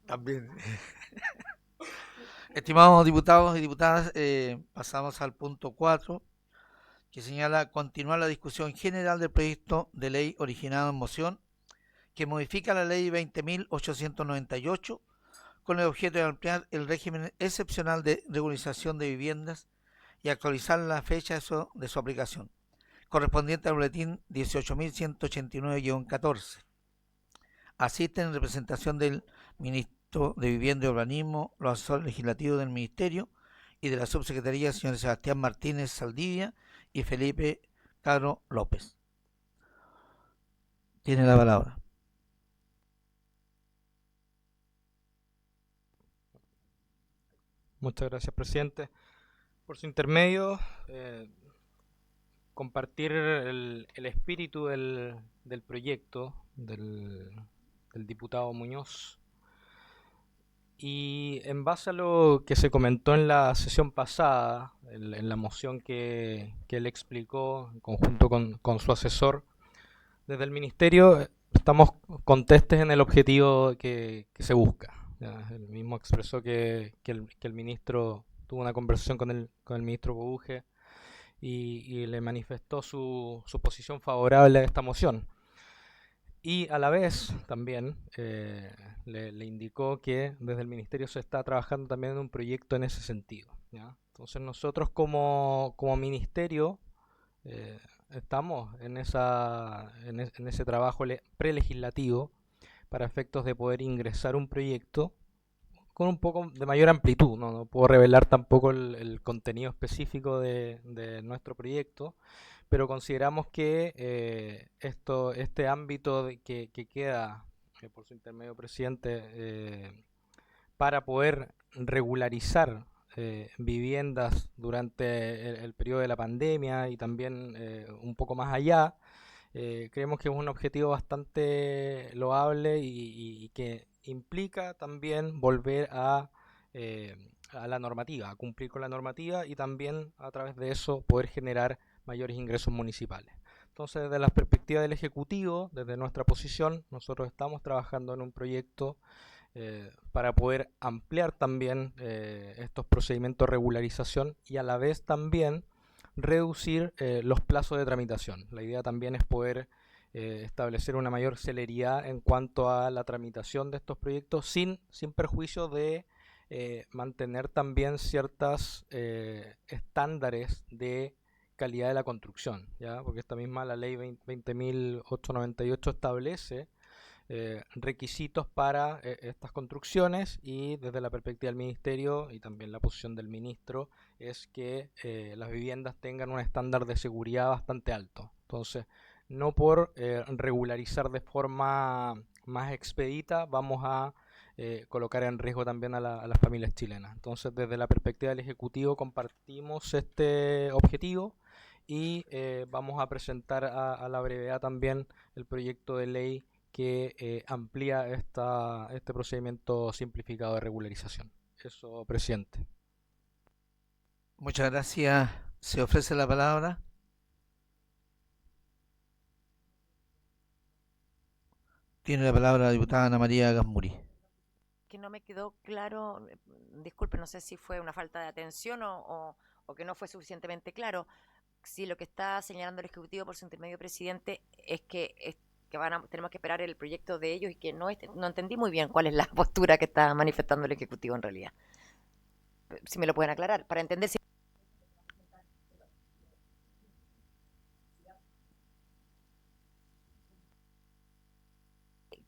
También. Estimados diputados y diputadas, pasamos al punto 4, que señala continuar la discusión general del proyecto de ley originado en moción que modifica la ley 20.898 con el objeto de ampliar el régimen excepcional de regularización de viviendas y actualizar la fecha de su aplicación, correspondiente al boletín 18.189-14. Asisten en representación del ministro de Vivienda y Urbanismo, los asesores legislativos del Ministerio y de la Subsecretaría, señores Sebastián Martínez Saldivia y Felipe Caro López. Tiene la palabra. Muchas gracias, presidente. Por su intermedio, compartir el espíritu del proyecto del diputado Muñoz. Y en base a lo que se comentó en la sesión pasada, en la moción que él explicó en conjunto con su asesor, desde el Ministerio estamos contestes en el objetivo que se busca. Ya, él mismo expresó que el ministro tuvo una conversación con el ministro Bobuje y le manifestó su posición favorable a esta moción. Y a la vez también le indicó que desde el Ministerio se está trabajando también en un proyecto en ese sentido, ¿ya? Entonces nosotros como Ministerio estamos en ese trabajo prelegislativo para efectos de poder ingresar un proyecto con un poco de mayor amplitud. No puedo revelar tampoco el contenido específico de nuestro proyecto, pero consideramos que este ámbito que queda, por su intermedio, presidente, para poder regularizar viviendas durante el periodo de la pandemia y también un poco más allá, creemos que es un objetivo bastante loable y que implica también volver a la normativa, a cumplir con la normativa y también a través de eso poder generar mayores ingresos municipales. Entonces, desde la perspectiva del Ejecutivo, desde nuestra posición, nosotros estamos trabajando en un proyecto para poder ampliar también estos procedimientos de regularización y a la vez también reducir los plazos de tramitación. La idea también es poder establecer una mayor celeridad en cuanto a la tramitación de estos proyectos sin perjuicio de mantener también ciertos estándares de calidad de la construcción, ¿ya? Porque esta misma la ley 20.898 establece requisitos para estas construcciones, y desde la perspectiva del Ministerio y también la posición del Ministro es que las viviendas tengan un estándar de seguridad bastante alto. Entonces, no por regularizar de forma más expedita vamos a colocar en riesgo también a las familias chilenas. Entonces, desde la perspectiva del Ejecutivo compartimos este objetivo y vamos a presentar a la brevedad también el proyecto de ley que amplía este procedimiento simplificado de regularización. Eso, presidente. Muchas gracias. ¿Se ofrece la palabra? Tiene la palabra la diputada Ana María Gasmuri. Que no me quedó claro, disculpe, no sé si fue una falta de atención o que no fue suficientemente claro. Si lo que está señalando el Ejecutivo por su intermedio, presidente, es que tenemos que esperar el proyecto de ellos, y que no entendí muy bien cuál es la postura que está manifestando el Ejecutivo en realidad. Si me lo pueden aclarar, para entender si...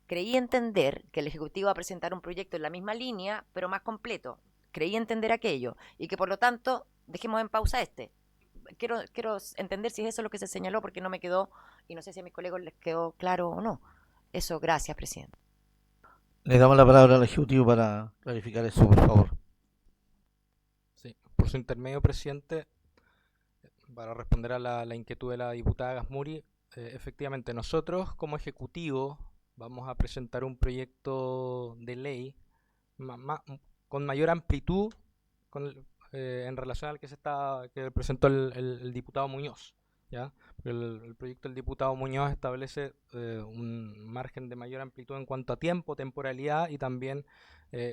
Creí entender que el Ejecutivo va a presentar un proyecto en la misma línea, pero más completo. Creí entender aquello, y que por lo tanto dejemos en pausa este. Quiero entender si es eso lo que se señaló, porque no me quedó, y no sé si a mis colegas les quedó claro o no. Eso, gracias, presidente. Le damos la palabra al Ejecutivo para clarificar eso, por favor. Sí, por su intermedio, presidente, para responder a la inquietud de la diputada Gasmuri, efectivamente nosotros como Ejecutivo vamos a presentar un proyecto de ley con mayor amplitud en relación al que presentó el diputado Muñoz, ¿ya? El proyecto del diputado Muñoz establece un margen de mayor amplitud en cuanto a tiempo, temporalidad, y también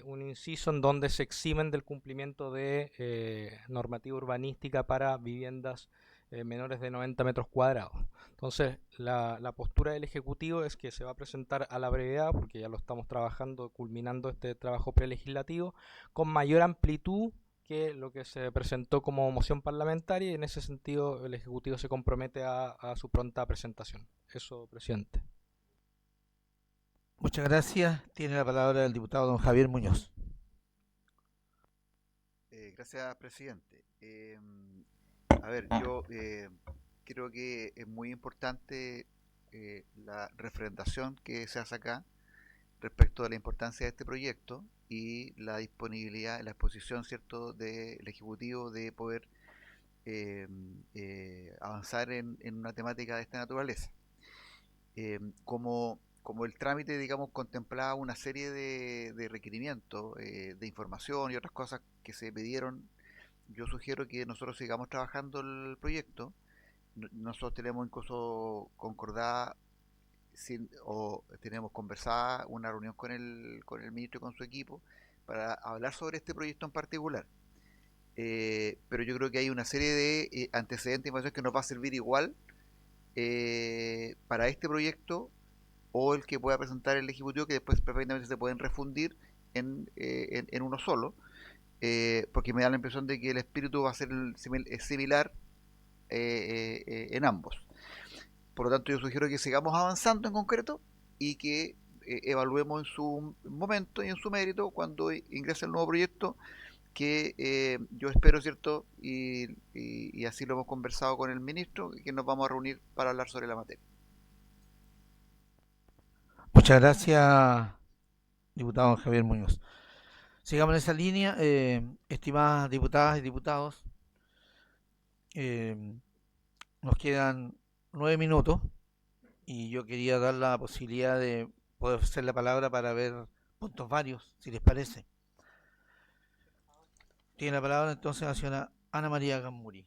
un inciso en donde se eximen del cumplimiento de normativa urbanística para viviendas menores de 90 metros cuadrados. Entonces, la postura del Ejecutivo es que se va a presentar a la brevedad, porque ya lo estamos trabajando, culminando este trabajo prelegislativo, con mayor amplitud que lo que se presentó como moción parlamentaria, y en ese sentido el Ejecutivo se compromete a su pronta presentación. Eso, presidente. Muchas gracias. Tiene la palabra el diputado don Javier Muñoz. Gracias, presidente. A ver, yo creo que es muy importante la refrendación que se hace acá respecto de la importancia de este proyecto y la disponibilidad, la exposición, ¿cierto?, del Ejecutivo de poder avanzar en una temática de esta naturaleza. Como el trámite, digamos, contemplaba una serie de requerimientos, de información y otras cosas que se pidieron, yo sugiero que nosotros sigamos trabajando el proyecto. Nosotros tenemos incluso concordada o tenemos conversada una reunión con el ministro y con su equipo para hablar sobre este proyecto en particular. Pero yo creo que hay una serie de antecedentes y información que nos va a servir igual para este proyecto o el que pueda presentar el Ejecutivo, que después perfectamente se pueden refundir en uno solo, porque me da la impresión de que el espíritu va a ser similar en ambos. Por lo tanto, yo sugiero que sigamos avanzando en concreto y que evaluemos en su momento y en su mérito cuando ingrese el nuevo proyecto, que yo espero, ¿cierto? Y así lo hemos conversado con el ministro, que nos vamos a reunir para hablar sobre la materia. Muchas gracias, diputado Javier Muñoz. Sigamos en esa línea, estimadas diputadas y diputados. Nos quedan 9 minutos y yo quería dar la posibilidad de poder hacer la palabra para ver puntos varios, si les parece. Tiene la palabra entonces la señora Ana María Gasmuri.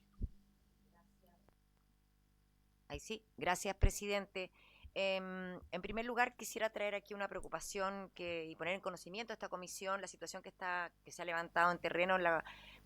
Ahí sí, gracias, presidente. En primer lugar, quisiera traer aquí una preocupación y poner en conocimiento a esta comisión la situación que se ha levantado en terreno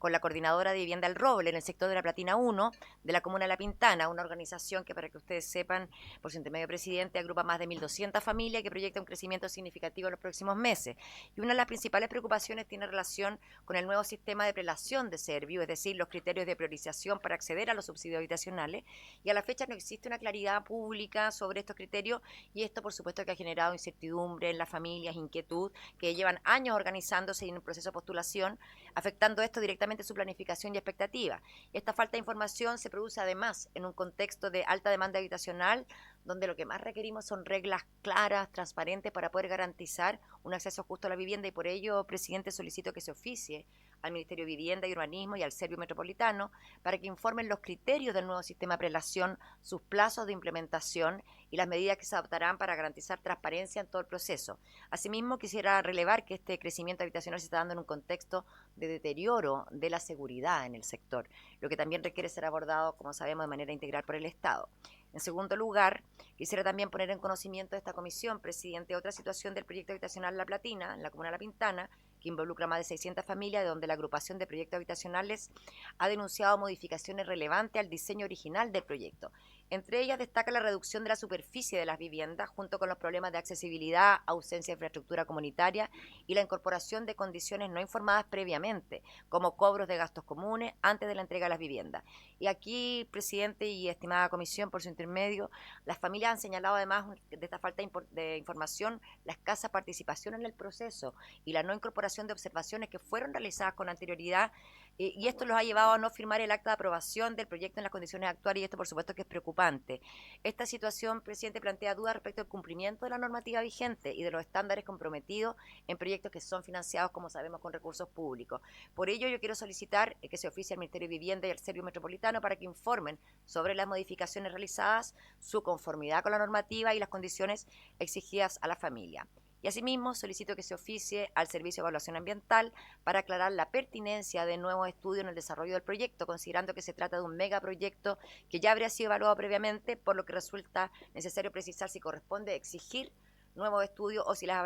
con la Coordinadora de Vivienda El Roble en el sector de la Platina 1 de la Comuna de La Pintana, una organización que, para que ustedes sepan, por su intermedio presidente, agrupa más de 1.200 familias que proyecta un crecimiento significativo en los próximos meses. Y una de las principales preocupaciones tiene relación con el nuevo sistema de prelación de Servio, es decir, los criterios de priorización para acceder a los subsidios habitacionales, y a la fecha no existe una claridad pública sobre estos criterios, y esto por supuesto que ha generado incertidumbre en las familias, inquietud, que llevan años organizándose en un proceso de postulación, afectando esto directamente su planificación y expectativa. Esta falta de información se produce además en un contexto de alta demanda habitacional, donde lo que más requerimos son reglas claras, transparentes, para poder garantizar un acceso justo a la vivienda, y por ello, presidente, solicito que se oficie al Ministerio de Vivienda y Urbanismo y al Servio Metropolitano para que informen los criterios del nuevo sistema de prelación, sus plazos de implementación y las medidas que se adoptarán para garantizar transparencia en todo el proceso. Asimismo, quisiera relevar que este crecimiento habitacional se está dando en un contexto de deterioro de la seguridad en el sector, lo que también requiere ser abordado, como sabemos, de manera integral por el Estado. En segundo lugar, quisiera también poner en conocimiento de esta comisión, presidente, otra situación del proyecto habitacional La Platina, en la comuna de La Pintana, que involucra más de 600 familias, donde la agrupación de proyectos habitacionales ha denunciado modificaciones relevantes al diseño original del proyecto. Entre ellas destaca la reducción de la superficie de las viviendas, junto con los problemas de accesibilidad, ausencia de infraestructura comunitaria y la incorporación de condiciones no informadas previamente, como cobros de gastos comunes antes de la entrega de las viviendas. Y aquí, presidente y estimada comisión, por su intermedio, las familias han señalado además de esta falta de información la escasa participación en el proceso y la no incorporación de observaciones que fueron realizadas con anterioridad, y esto los ha llevado a no firmar el acta de aprobación del proyecto en las condiciones actuales, y esto por supuesto que es preocupante. Esta situación, presidente, plantea dudas respecto al cumplimiento de la normativa vigente y de los estándares comprometidos en proyectos que son financiados, como sabemos, con recursos públicos. Por ello, yo quiero solicitar que se oficie al Ministerio de Vivienda y al Servio Metropolitano para que informen sobre las modificaciones realizadas, su conformidad con la normativa y las condiciones exigidas a la familia. Y asimismo, solicito que se oficie al Servicio de Evaluación Ambiental para aclarar la pertinencia de nuevos estudios en el desarrollo del proyecto, considerando que se trata de un megaproyecto que ya habría sido evaluado previamente, por lo que resulta necesario precisar si corresponde exigir nuevos estudios o si las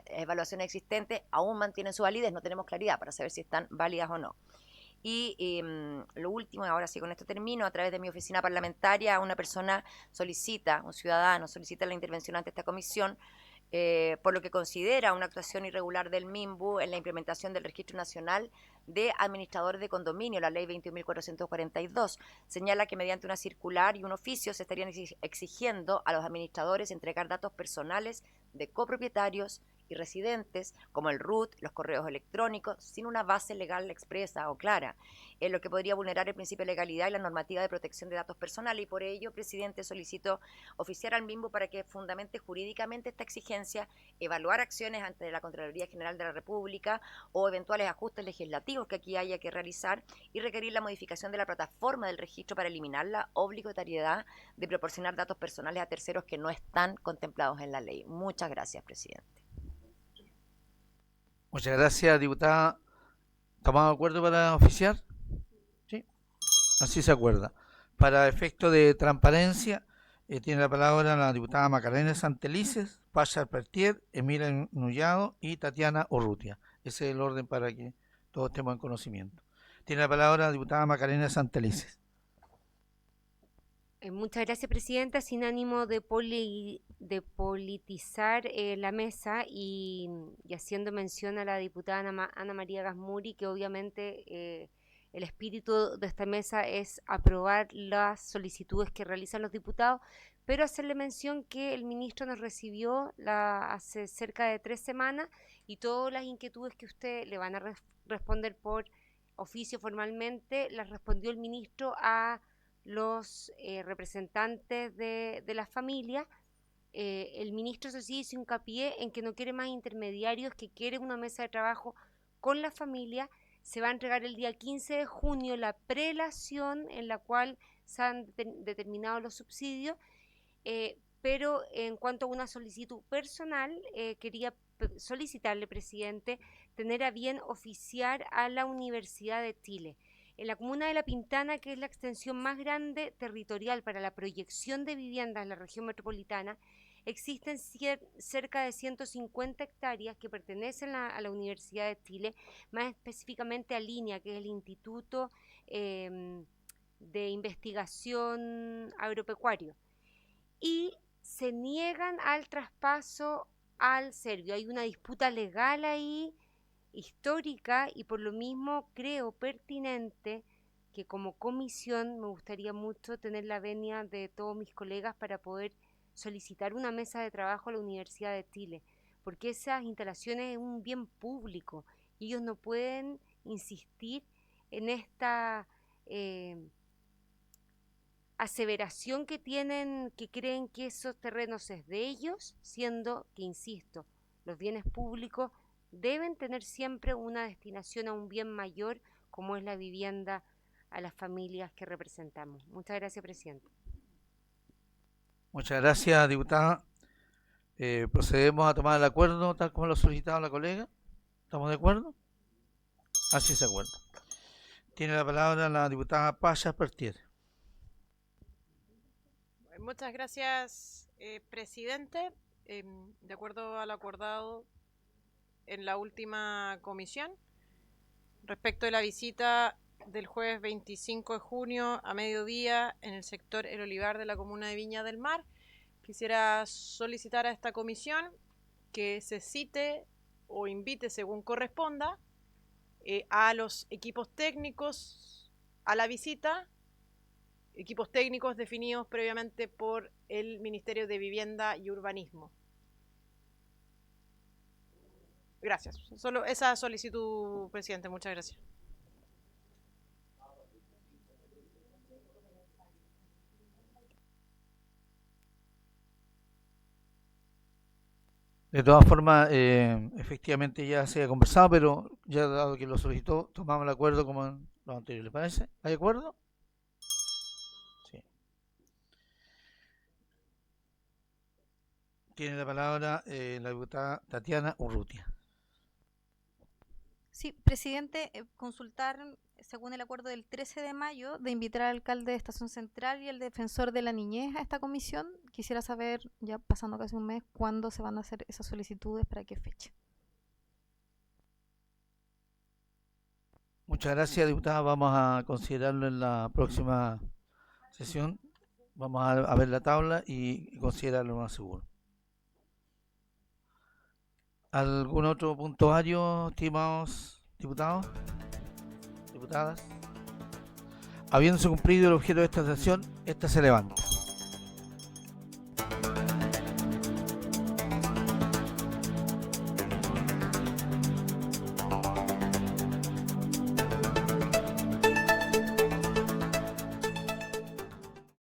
evaluaciones existentes aún mantienen su validez. No tenemos claridad para saber si están válidas o no. Y lo último, ahora sí con esto termino, a través de mi oficina parlamentaria, un ciudadano solicita la intervención ante esta comisión, por lo que considera una actuación irregular del MIMBU en la implementación del Registro Nacional de Administradores de Condominio, la Ley 21.442. Señala que mediante una circular y un oficio se estarían exigiendo a los administradores entregar datos personales de copropietarios y residentes, como el RUT, los correos electrónicos, sin una base legal expresa o clara, en lo que podría vulnerar el principio de legalidad y la normativa de protección de datos personales. Y por ello, presidente, solicito oficiar al MIMBU para que fundamente jurídicamente esta exigencia, evaluar acciones ante la Contraloría General de la República o eventuales ajustes legislativos que aquí haya que realizar, y requerir la modificación de la plataforma del registro para eliminar la obligatoriedad de proporcionar datos personales a terceros que no están contemplados en la ley. Muchas gracias, presidente. Muchas gracias, diputada. ¿Tomamos de acuerdo para oficiar? Sí, así se acuerda. Para efecto de transparencia, tiene la palabra la diputada Macarena Santelices, Pachar Pertier, Emilia Nullado y Tatiana Urrutia. Ese es el orden para que todos estemos en conocimiento. Tiene la palabra la diputada Macarena Santelices. Muchas gracias, presidenta. Sin ánimo de politizar la mesa y haciendo mención a la diputada Ana María Gasmuri, que obviamente el espíritu de esta mesa es aprobar las solicitudes que realizan los diputados, pero hacerle mención que el ministro nos recibió hace cerca de 3 semanas, y todas las inquietudes que usted le van a responder por oficio formalmente, las respondió el ministro a los representantes de la familia. El ministro sí hizo hincapié en que no quiere más intermediarios, que quiere una mesa de trabajo con la familia. Se va a entregar el día 15 de junio la prelación en la cual se han determinado los subsidios, pero en cuanto a una solicitud personal, quería solicitarle, presidente, tener a bien oficiar a la Universidad de Chile. En la comuna de La Pintana, que es la extensión más grande territorial para la proyección de viviendas en la región metropolitana, existen cerca de 150 hectáreas que pertenecen a la Universidad de Chile, más específicamente a LINEA, que es el Instituto de Investigación Agropecuario, y se niegan al traspaso al serbio. Hay una disputa legal ahí, histórica, y por lo mismo creo pertinente que como comisión me gustaría mucho tener la venia de todos mis colegas para poder solicitar una mesa de trabajo a la Universidad de Chile, porque esas instalaciones es un bien público y ellos no pueden insistir en esta aseveración que tienen, que creen que esos terrenos es de ellos, siendo que, insisto, los bienes públicos deben tener siempre una destinación a un bien mayor, como es la vivienda a las familias que representamos. Muchas gracias, presidente. Muchas gracias, diputada. Procedemos a tomar el acuerdo tal como lo ha solicitado la colega. ¿Estamos de acuerdo? Así se acuerda. Tiene la palabra la diputada Paya Pertier. Muchas gracias, presidente. De acuerdo a lo acordado en la última comisión, respecto de la visita del jueves 25 de junio a mediodía en el sector El Olivar de la comuna de Viña del Mar, quisiera solicitar a esta comisión que se cite o invite, según corresponda, a los equipos técnicos a la visita, equipos técnicos definidos previamente por el Ministerio de Vivienda y Urbanismo. Gracias. Solo esa solicitud, presidente. Muchas gracias. De todas formas, efectivamente ya se ha conversado, pero ya dado que lo solicitó, tomamos el acuerdo como en lo anterior. ¿Le parece? ¿Hay acuerdo? Sí. Tiene la palabra la diputada Tatiana Urrutia. Sí, presidente, consultar, según el acuerdo del 13 de mayo, de invitar al alcalde de Estación Central y el defensor de la niñez a esta comisión. Quisiera saber, ya pasando casi un mes, cuándo se van a hacer esas solicitudes, para qué fecha. Muchas gracias, diputada. Vamos a considerarlo en la próxima sesión. Vamos a ver la tabla y considerarlo más seguro. ¿Algún otro puntuario, estimados diputados? ¿Diputadas? Habiéndose cumplido el objeto de esta sesión, esta se levanta.